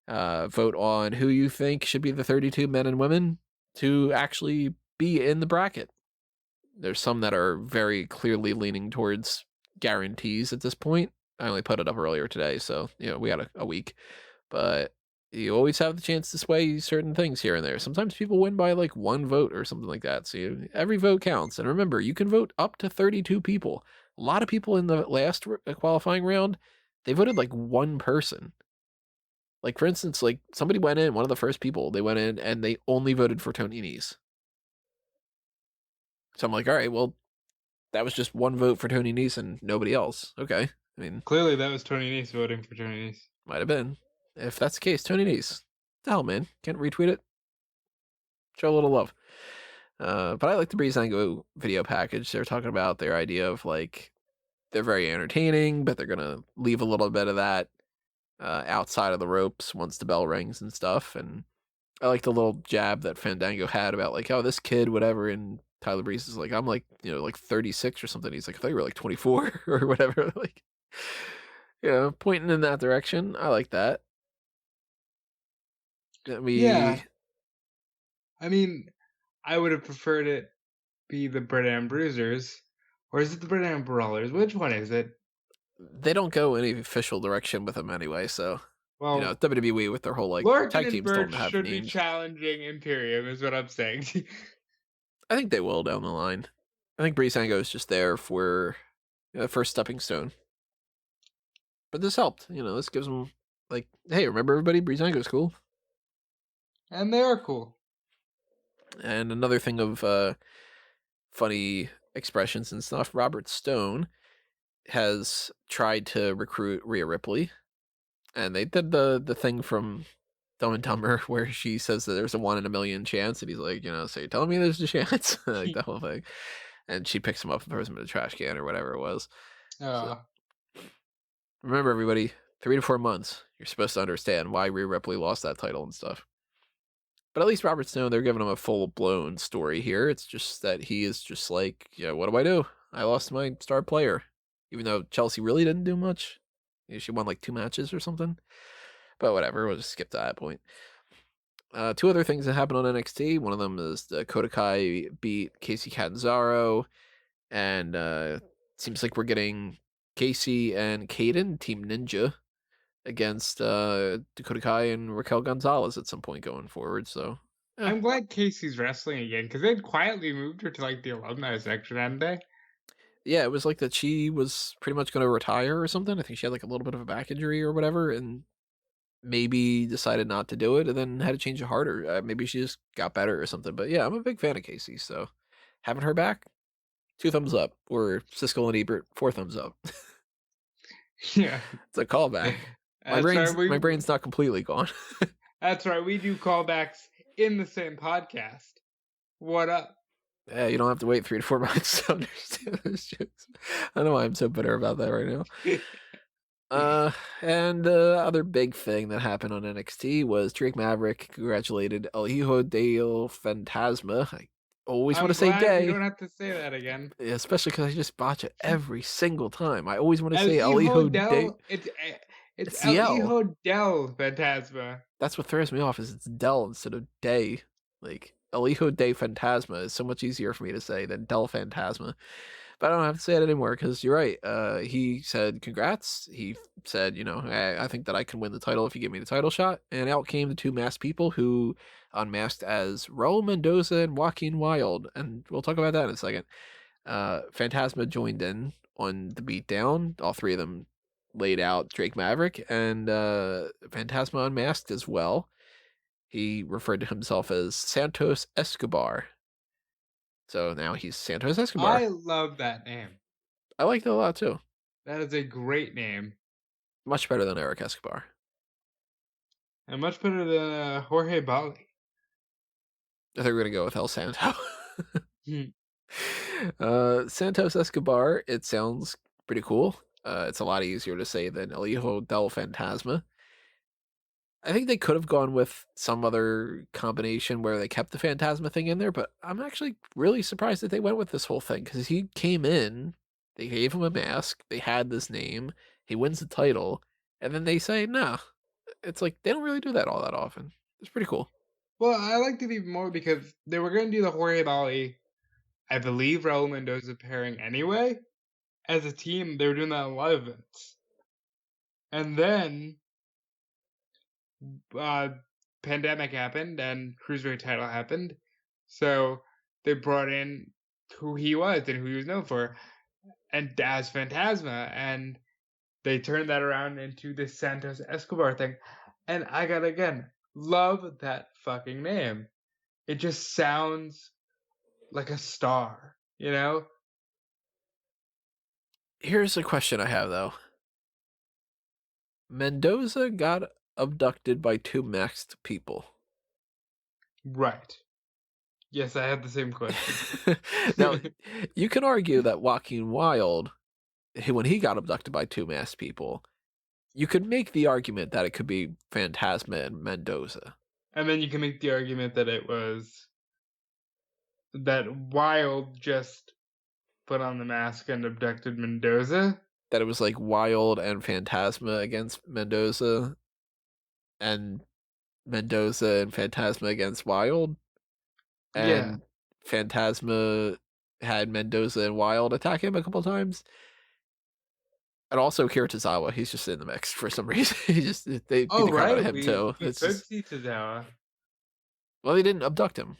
vote on who you think should be the 32 men and women to actually be in the bracket. There's some that are very clearly leaning towards guarantees at this point. I only put it up earlier today, so we had a week. But you always have the chance to sway certain things here and there. Sometimes people win by like 1 vote or something like that. So every vote counts. And remember, you can vote up to 32 people. A lot of people in the last qualifying round, they voted like 1 person. Like, for instance, like somebody went in, one of the first people, they went in and they only voted for Tony Nese. So I'm like, all right, well, that was just 1 vote for Tony Nese and nobody else. Okay. I mean, clearly that was Tony Nese voting for Tony Nese. Might have been. If that's the case, Tony Nese. The hell, man. Can't retweet it. Show a little love. But I like the Breezango video package. They're talking about their idea of like, they're very entertaining, but they're going to leave a little bit of that outside of the ropes once the bell rings and stuff. And I like the little jab that Fandango had about like, oh, this kid, whatever. And Tyler Breeze is like, I'm like, like 36 or something. He's like, I thought you were like 24 or whatever. Like, pointing in that direction. I like that. Yeah. I mean, I would have preferred it be the Brit Bruisers. Or is it the Brit Brawlers? Which one is it? They don't go any official direction with them anyway, so well, WWE with their whole like Lorcan tag teams don't and have should names. Be challenging Imperium is what I'm saying. I think they will down the line. I think Breezango is just there for the first stepping stone. But this helped. This gives them like, hey, remember everybody? Breezango's cool. And they are cool. And another thing of funny expressions and stuff, Robert Stone has tried to recruit Rhea Ripley. And they did the thing from Dumb and Dumber where she says that there's a 1 in a million chance. And he's like, so you're telling me there's a chance? Like that whole thing. And she picks him up and throws him in a trash can or whatever it was. So, remember, everybody, 3 to 4 months, you're supposed to understand why Rhea Ripley lost that title and stuff. But at least Robert Stone, they're giving him a full-blown story here. It's just that he is just like, what do? I lost my star player. Even though Chelsea really didn't do much. She won like 2 matches or something. But whatever, we'll just skip to that point. 2 other things that happened on NXT. One of them is the Kodakai beat Casey Catanzaro. And seems like we're getting Casey and Kaden, Team Ninja, against Dakota Kai and Raquel Gonzalez at some point going forward. So I'm glad Casey's wrestling again because they'd quietly moved her to like the alumni section, hadn't they? Yeah, it was like that she was pretty much going to retire or something. I think she had like a little bit of a back injury or whatever, and maybe decided not to do it, and then had to change of heart, or maybe she just got better or something. But yeah, I'm a big fan of Casey, so having her back, 2 thumbs up, or Siskel and Ebert, 4 thumbs up. Yeah, it's a callback. My brain's not completely gone. That's right. We do callbacks in the same podcast. What up? Yeah, you don't have to wait 3 to 4 months to understand those jokes. I don't know why I'm so bitter about that right now. And other big thing that happened on NXT was Drake Maverick congratulated El Hijo del Fantasma. I always want to say Day. You don't have to say that again. Yeah, especially because I just botch it every single time. I always want to say El Hijo del... It's El Hijo del Fantasma. That's what throws me off, is it's Del instead of Day. Like, El Hijo de Fantasma is so much easier for me to say than Del Fantasma. But I don't have to say it anymore because you're right. He said, congrats. He said, I think that I can win the title if you give me the title shot. And out came the 2 masked people who unmasked as Raul Mendoza and Joaquin Wilde. And we'll talk about that in a second. Fantasma joined in on the beatdown. All 3 of them laid out Drake Maverick, and Fantasma unmasked as well. He referred to himself as Santos Escobar. So now he's Santos Escobar. I love that name. I like it a lot too. That is a great name. Much better than Eric Escobar. And much better than Jorge Bali. I think we're going to go with El Santo. Santos Escobar, it sounds pretty cool. It's a lot easier to say than El Hijo del Fantasma. I think they could have gone with some other combination where they kept the Phantasma thing in there, but I'm actually really surprised that they went with this whole thing because he came in, they gave him a mask, they had this name, he wins the title, and then they say, no. It's like they don't really do that all that often. It's pretty cool. Well, I liked it even more because they were going to do the Jorge Bali, I believe, Raul Mendoza pairing anyway. As a team, they were doing that in live events. And then pandemic happened and Cruiserweight title happened. So they brought in who he was and who he was known for, and as Phantasma, and they turned that around into this Santos Escobar thing. And I gotta again love that fucking name. It just sounds like a star, you know? Here's a question I have though. Mendoza got abducted by 2 masked people. Right. Yes, I had the same question. Now, you can argue that Joaquin Wilde, when he got abducted by 2 masked people, you could make the argument that it could be Phantasma and Mendoza. And then you can make the argument that it was that Wilde just put on the mask and abducted Mendoza. That it was like Wilde and Phantasma against Mendoza, and Mendoza and Phantasma against Wilde, and Yeah. Phantasma had Mendoza and Wilde attack him a couple times. And also Kiritazawa, he's just in the mix for some reason. They beat the crap out of him too. We It's could just, see Tozawa. well, they didn't abduct him.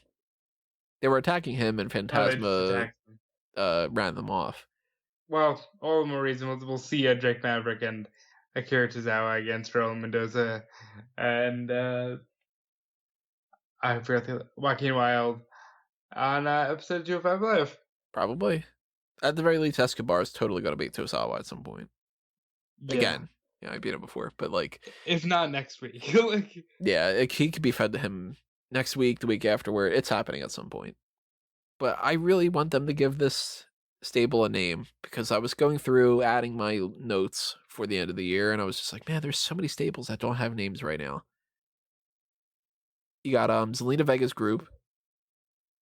They were attacking him, and Oh, they just Phantasma attacked him. ran them off. Well, all the more reason we'll see Drake Maverick and Akira Tozawa against Roland Mendoza and I forgot the Joaquin Wilde on episode 205 Live. Probably. At the very least, Escobar is totally going to beat Tozawa at some point. Yeah. Again. Yeah, I beat him before, but like, if not next week. Like, yeah, he could be fed to him next week, the week afterward. It's happening at some point. But I really want them to give this stable a name because I was going through adding my notes for the end of the year, and I was just like, man, there's so many stables that don't have names right now. You got Zelina Vega's group.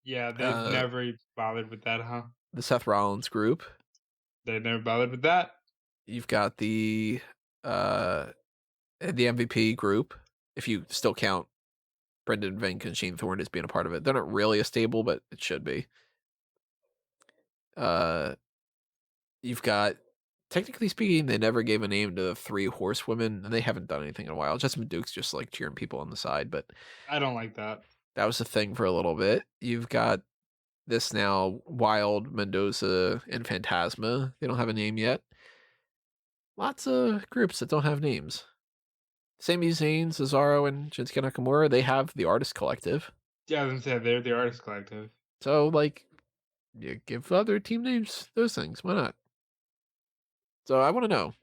Yeah, they never bothered with that, huh? The Seth Rollins group. They never bothered with that. You've got the MVP group, if you still count Brendan Vink and Shane Thorne as being a part of it. They're not really a stable, but it should be. You've got, technically speaking, they never gave a name to the 3 horsewomen, and they haven't done anything in a while. Jessamine Duke's just like cheering people on the side, but I don't like that. That was a thing for a little bit. You've got this now, Wilde, Mendoza, and Phantasma. They don't have a name yet. Lots of groups that don't have names. Sami Zayn, Cesaro, and Shinsuke Nakamura, they have the Artist Collective. Yeah, I was gonna say they're the Artist Collective. So, like, you give other team names those things. Why not? So I want to know.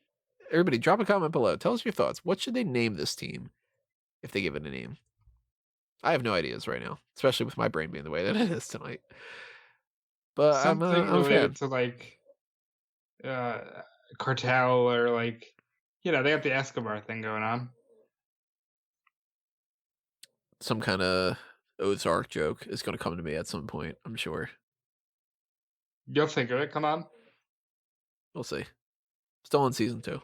Everybody, drop a comment below. Tell us your thoughts. What should they name this team if they give it a name? I have no ideas right now, especially with my brain being the way that it is tonight. But something I'm a related fan. to like cartel or like, you know, they got the Escobar thing going on. Some kind of Ozark joke is going to come to me at some point, I'm sure. You'll think of it. Come on. We'll see. Still on season 2.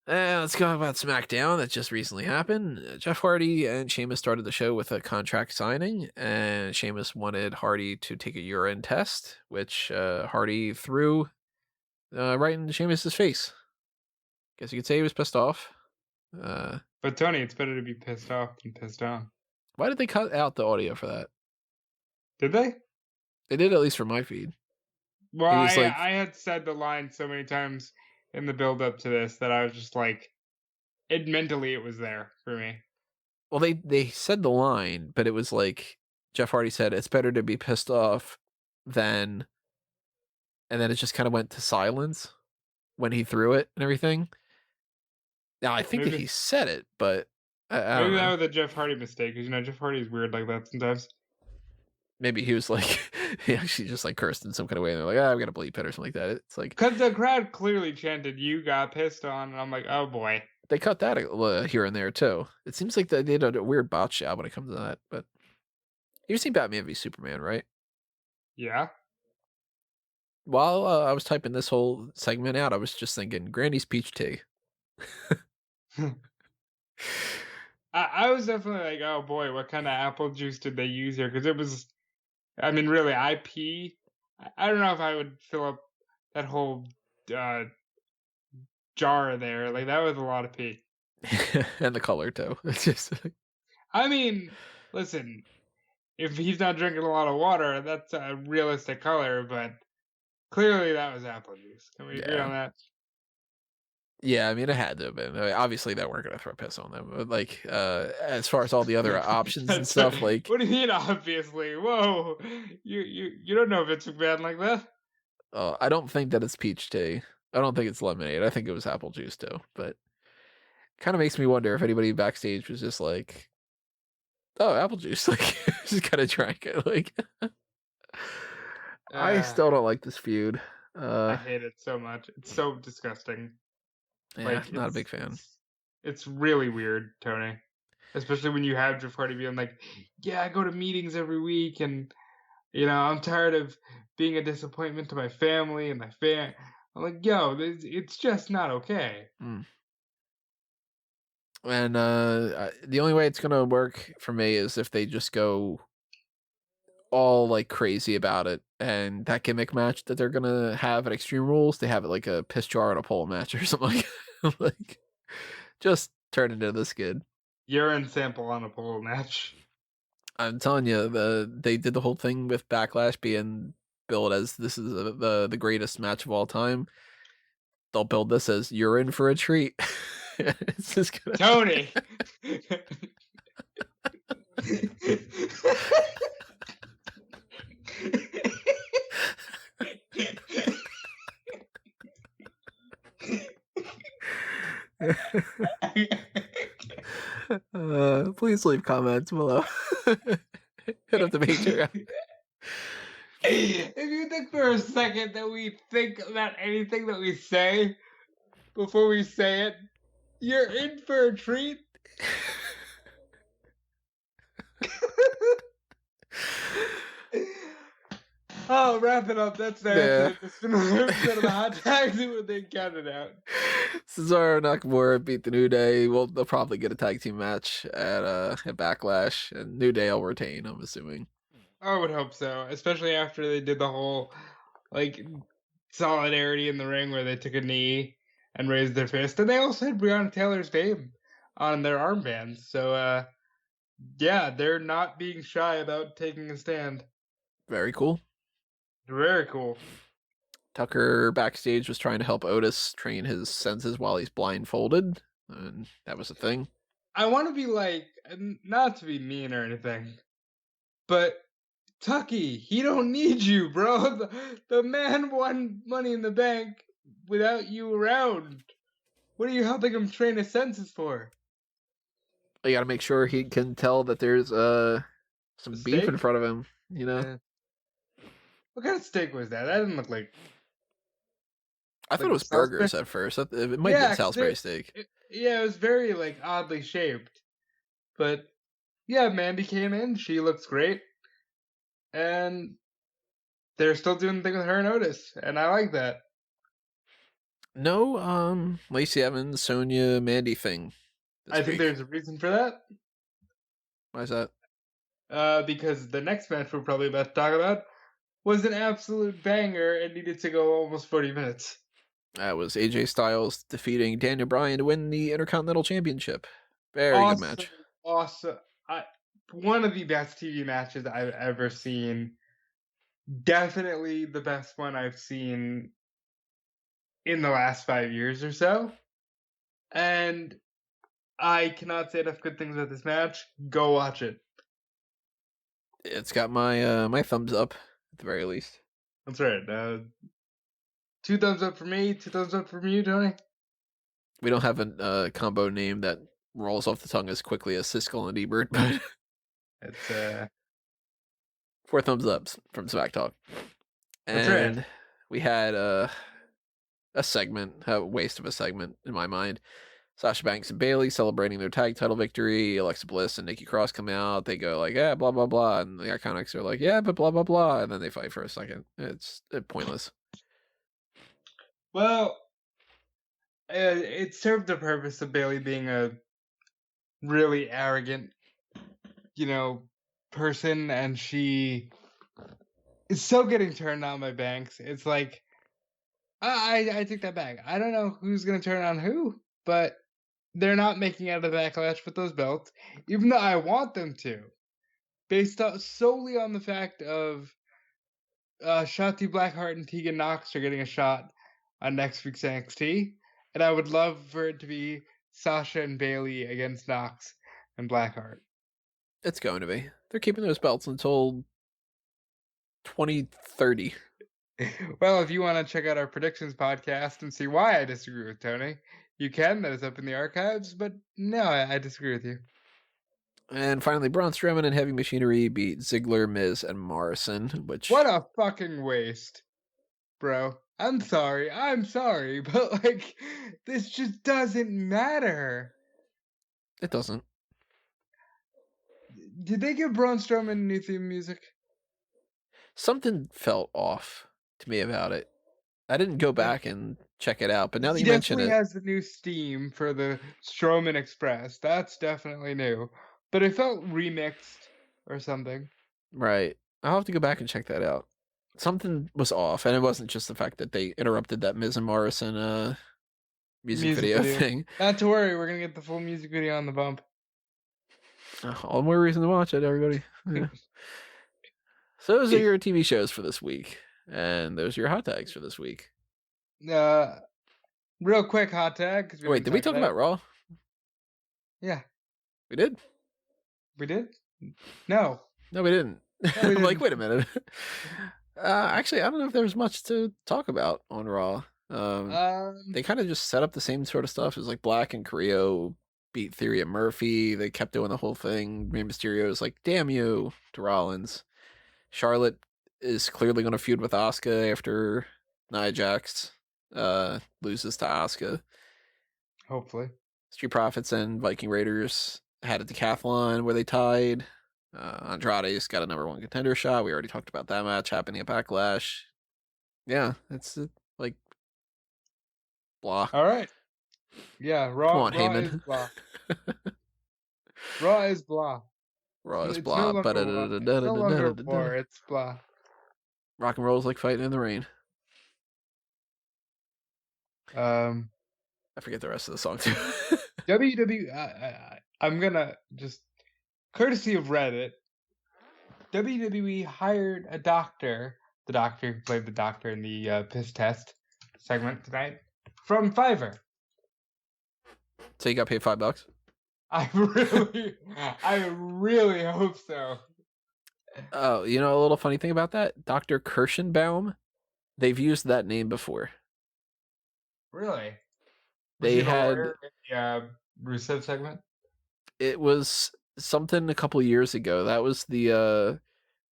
Let's talk about SmackDown that just recently happened. Jeff Hardy and Sheamus started the show with a contract signing, and Sheamus wanted Hardy to take a urine test, which Hardy threw right into Sheamus's face. Guess you could say he was pissed off. But Tony, it's better to be pissed off than pissed on. Why did they cut out the audio for that? Did they? They did, at least for my feed. Well, I had said the line so many times in the build up to this that I was just like, mentally it was there for me. Well, they said the line, but it was like Jeff Hardy said, it's better to be pissed off than, and then it just kind of went to silence when he threw it and everything. Now, I think that he said it, but I don't know. That was a Jeff Hardy mistake, because, you know, Jeff Hardy's weird like that sometimes. Maybe he was like, he actually just like cursed in some kind of way, and they're like, we gotta bleep it or something like that. It's like, because the crowd clearly chanted, "You got pissed on," and I'm like, oh boy. they cut that here and there too. It seems like they did a weird botch job when it comes to that. But you've seen Batman v Superman, right? Yeah. While I was typing this whole segment out, I was just thinking Granny's peach tea. I was definitely like, oh boy, what kind of apple juice did they use here? Because it was, I mean, really, I don't know if I would fill up that whole jar there. Like, that was a lot of pee. And the color too. It's just I mean, listen, if he's not drinking a lot of water, that's a realistic color, but clearly that was apple juice. Can we agree on that? Yeah, I mean, it had to have been. I mean, obviously, they weren't going to throw piss on them. But, like, as far as all the other options and stuff, like... What do you mean, obviously? Whoa. You don't know Vince McMahon like that. I don't think that it's peach tea. I don't think it's lemonade. I think it was apple juice, too. But kind of makes me wonder if anybody backstage was just like, oh, apple juice. Like, just kind of drank it. Like, I still don't like this feud. I hate it so much. It's so disgusting. Yeah, like, not a big fan. It's really weird, Tony. Especially when you have Jeff Hardy being like, yeah, I go to meetings every week and, you know, I'm tired of being a disappointment to my family and my fan. I'm like, yo, it's just not okay. Mm. And the only way it's going to work for me is if they just go all like crazy about it, and that gimmick match that they're gonna have at Extreme Rules, they have it like a piss jar and a pole match or something like just turn into this good urine sample on a pole match. I'm telling you, they did the whole thing with Backlash being billed as this is the greatest match of all time. They'll build this as you're in for a treat. It's just gonna... Tony. Please leave comments below. Hit up the Patreon. If you think for a second that we think about anything that we say before we say it, you're in for a treat. Oh, wrap it up. That's the episode of the Hot Tags with they counted out. Cesaro Nakamura beat the New Day. They'll probably get a tag team match at Backlash, and New Day will retain, I'm assuming. I would hope so, especially after they did the whole like solidarity in the ring where they took a knee and raised their fist, and they also had Breonna Taylor's name on their armbands. So, yeah, they're not being shy about taking a stand. Very cool. Very cool. Tucker backstage was trying to help Otis train his senses while he's blindfolded, and that was a thing. I want to be like, not to be mean or anything, but Tucky, he don't need you, bro. The man won Money in the Bank without you around. What are you helping him train his senses for? You gotta make sure he can tell that there's some beef in front of him, you know? Yeah. What kind of steak was that? That didn't look like... I thought it was burgers at first. It might be a Salisbury steak. It was very, like, oddly shaped. But, yeah, Mandy came in. She looks great. And they're still doing the thing with her and Otis. And I like that. No, Lacey Evans, Sonya, Mandy thing. I think there's a reason for that. Why is that? Because the next match we're probably about to talk about was an absolute banger and needed to go almost 40 minutes. That was AJ Styles defeating Daniel Bryan to win the Intercontinental Championship. Very good match. Awesome. One of the best TV matches I've ever seen. Definitely the best one I've seen in the last 5 years or so. And I cannot say enough good things about this match. Go watch it. It's got my my thumbs up at the very least. That's right. 2 thumbs up for me, 2 thumbs up from you, Tony. We don't have a combo name that rolls off the tongue as quickly as Siskel and Ebert, but it's 4 thumbs up from Smack Talk. That's and right. We had a segment, a waste of a segment in my mind. Sasha Banks and Bayley celebrating their tag title victory. Alexa Bliss and Nikki Cross come out. They go like, yeah, blah, blah, blah. And the Iconics are like, yeah, but blah, blah, blah. And then they fight for a second. It's pointless. Well, it served the purpose of Bayley being a really arrogant, person, and she is so getting turned on by Banks. It's like, I take that back. I don't know who's going to turn on who, but they're not making out of the Backlash with those belts, even though I want them to, based solely on the fact of Shotzi Blackheart and Tegan Nox are getting a shot on next week's NXT, and I would love for it to be Sasha and Bayley against Nox and Blackheart. It's going to be. They're keeping those belts until 2030. Well, if you want to check out our predictions podcast and see why I disagree with Tony, you can. That is up in the archives. But no, I disagree with you. And finally, Braun Strowman and Heavy Machinery beat Ziggler, Miz, and Morrison. What a fucking waste, bro. I'm sorry, but this just doesn't matter. It doesn't. Did they give Braun Strowman new theme music? Something felt off to me about it. I didn't go back and check it out, but now that you mention it, he definitely has the new Steam for the Strowman Express. That's definitely new, but it felt remixed or something. Right. I'll have to go back and check that out. Something was off, and it wasn't just the fact that they interrupted that Miz and Morrison music video thing. Not to worry, we're gonna get the full music video on the bump. All the more reason to watch it, everybody. Yeah. So those are your TV shows for this week, and those are your hot tags for this week. Real quick hot tag. Wait, did we talk about Raw? Yeah. We did? We did? No. No, we didn't. I'm like, wait a minute. Actually, I don't know if there was much to talk about on Raw. They kind of just set up the same sort of stuff as like Black and Carrillo beat Theory and Murphy. They kept doing the whole thing. Rey Mysterio is like, damn you, to Rollins. Charlotte is clearly going to feud with Asuka after Nia Jax loses to Asuka. Hopefully. Street Profits and Viking Raiders had a decathlon where they tied. Andrade's got a number one contender shot. We already talked about that match happening at Backlash. Yeah, it's like blah. All right. Yeah, Raw. Come on, Raw Heyman. Is blah. Raw is blah. Raw is It's blah. no longer war. It's blah. Rock and roll is like fighting in the rain. I forget the rest of the song too. WWE. I'm gonna just, courtesy of Reddit, WWE hired a doctor, the doctor who played the doctor in the piss test segment tonight, from Fiverr. So you got paid $5? I really hope so. Oh, you know a little funny thing about that? Dr. Kirschenbaum, they've used that name before. Really? They had the Rusev segment. It was something a couple years ago. That was the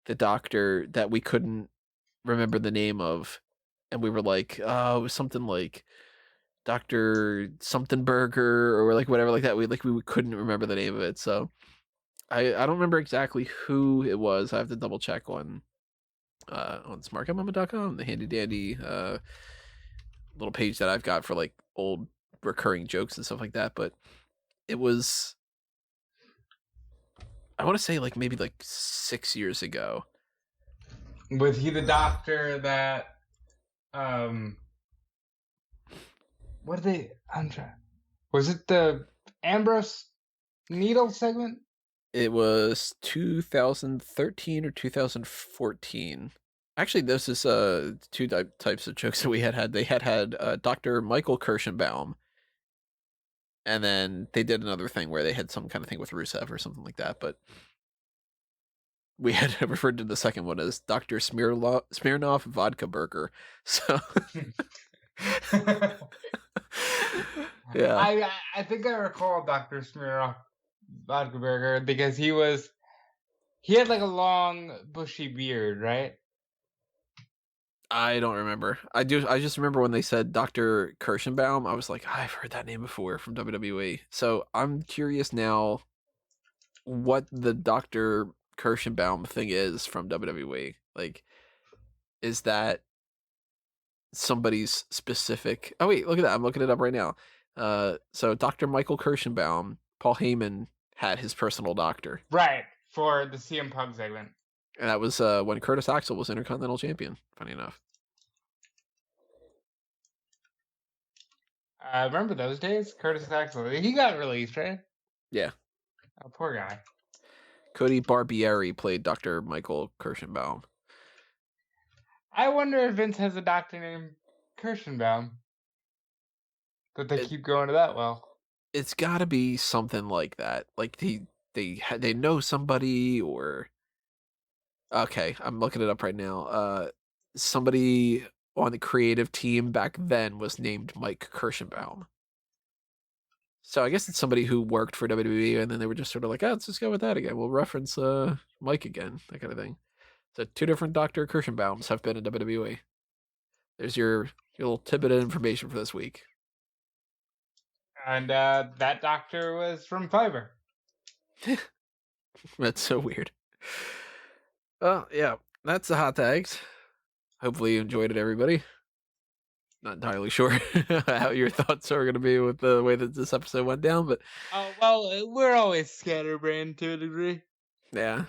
doctor that we couldn't remember the name of, and we were like, oh, it was something like Dr. something Burger or like whatever like that. We couldn't remember the name of it. So I don't remember exactly who it was. I have to double check on smarkmama.com, the handy dandy little page that I've got for like old recurring jokes and stuff like that. But it was, I want to say like maybe like 6 years ago. Was he the doctor that what did they? Was it the Ambrose Needle segment? It was 2013 or 2014. Actually, this is two types of jokes that we had. They had Dr. Michael Kirschenbaum, and then they did another thing where they had some kind of thing with Rusev or something like that. But we had referred to the second one as Dr. Smirnoff Vodka Burger. So. Yeah, I think I recall Dr. Smirnoff Vodka Burger because he had like a long bushy beard, right? I don't remember. I just remember when they said Dr. Kirschenbaum, I was like, I've heard that name before from WWE. So I'm curious now what the Dr. Kirschenbaum thing is from WWE. Like, is that somebody's specific? Oh wait, look at that. I'm looking it up right now. So Dr. Michael Kirschenbaum, Paul Heyman had his personal doctor. Right, for the CM Punk segment. And that was when Curtis Axel was Intercontinental Champion, funny enough. I remember those days? Curtis Axel. He got released, right? Yeah. Oh, poor guy. Cody Barbieri played Dr. Michael Kirschenbaum. I wonder if Vince has a doctor named Kirschenbaum. But they keep going to that well. It's got to be something like that. Like they know somebody or... Okay, I'm looking it up right now. Somebody on the creative team back then was named Mike Kirschenbaum. So I guess it's somebody who worked for WWE, and then they were just sort of like, oh, let's just go with that again. We'll reference Mike again, that kind of thing. So 2 different Dr. Kirschenbaums have been in WWE. There's your little tidbit of information for this week. And that doctor was from Fiverr. That's so weird. Well, yeah, that's the hot tags. Hopefully you enjoyed it, everybody. Not entirely sure how your thoughts are going to be with the way that this episode went down, but... Oh, well, we're always scatterbrained to a degree. Yeah.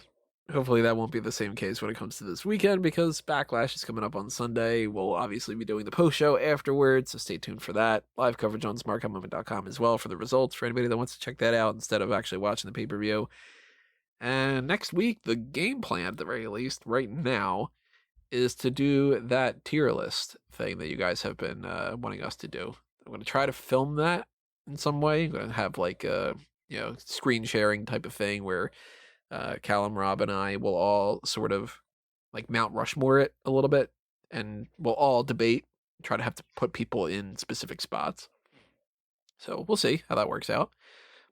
Hopefully that won't be the same case when it comes to this weekend, because Backlash is coming up on Sunday. We'll obviously be doing the post-show afterwards, so stay tuned for that. Live coverage on smarkoutmovement.com as well for the results, for anybody that wants to check that out instead of actually watching the pay-per-view. And next week, the game plan, at the very least, right now, is to do that tier list thing that you guys have been wanting us to do. I'm going to try to film that in some way. I'm going to have like a screen sharing type of thing where Callum, Rob, and I will all sort of like Mount Rushmore it a little bit, and we'll all debate, try to have to put people in specific spots. So we'll see how that works out.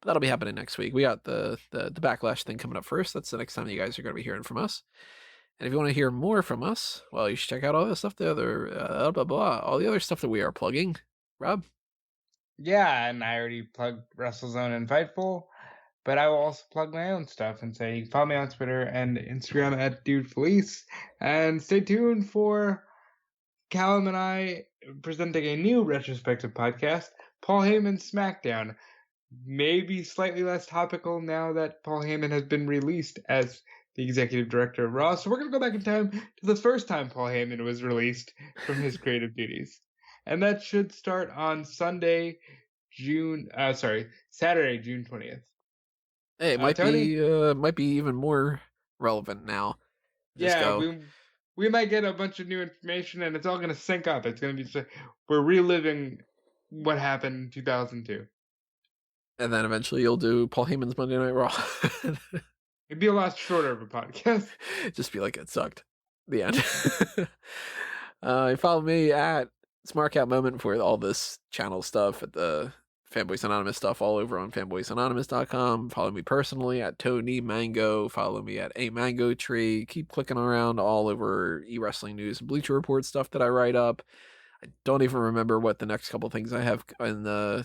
But that'll be happening next week. We got the Backlash thing coming up first. That's the next time you guys are going to be hearing from us. And if you want to hear more from us, well, you should check out all the stuff, all the other stuff that we are plugging. Rob? Yeah, and I already plugged WrestleZone and Fightful, but I will also plug my own stuff and say you can follow me on Twitter and Instagram at DudeFelice. And stay tuned for Callum and I presenting a new retrospective podcast, Paul Heyman's SmackDown. Maybe slightly less topical now that Paul Heyman has been released as the executive director of Raw. So we're going to go back in time to the first time Paul Heyman was released from his creative duties. And that should start on Saturday, June 20th. Hey, it might be even more relevant now. We might get a bunch of new information, and it's all going to sync up. It's going to be we're reliving what happened in 2002. And then eventually you'll do Paul Heyman's Monday Night Raw. It'd be a lot shorter of a podcast. Just be like, it sucked. The end. Follow me at Smark Out Moment for all this channel stuff, at the Fanboys Anonymous stuff all over on fanboysanonymous.com. Follow me personally at Tony Mango. Follow me at A Mango Tree. Keep clicking around all over eWrestling news and Bleacher Report stuff that I write up. I don't even remember what the next couple things I have in the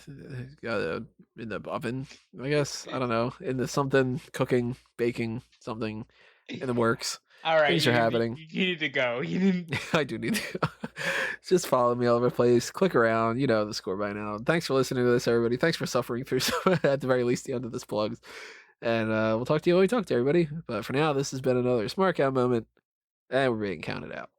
oven, I guess. I don't know. In the something, cooking, baking, something in the works. All right. Things are happening. You need to go. I do need to go. Just follow me all over the place. Click around. You know the score by now. Thanks for listening to this, everybody. Thanks for suffering through at the very least the end of this plugs. And we'll talk to you when we talk to everybody. But for now, this has been another Smark Out Moment. And we're being counted out.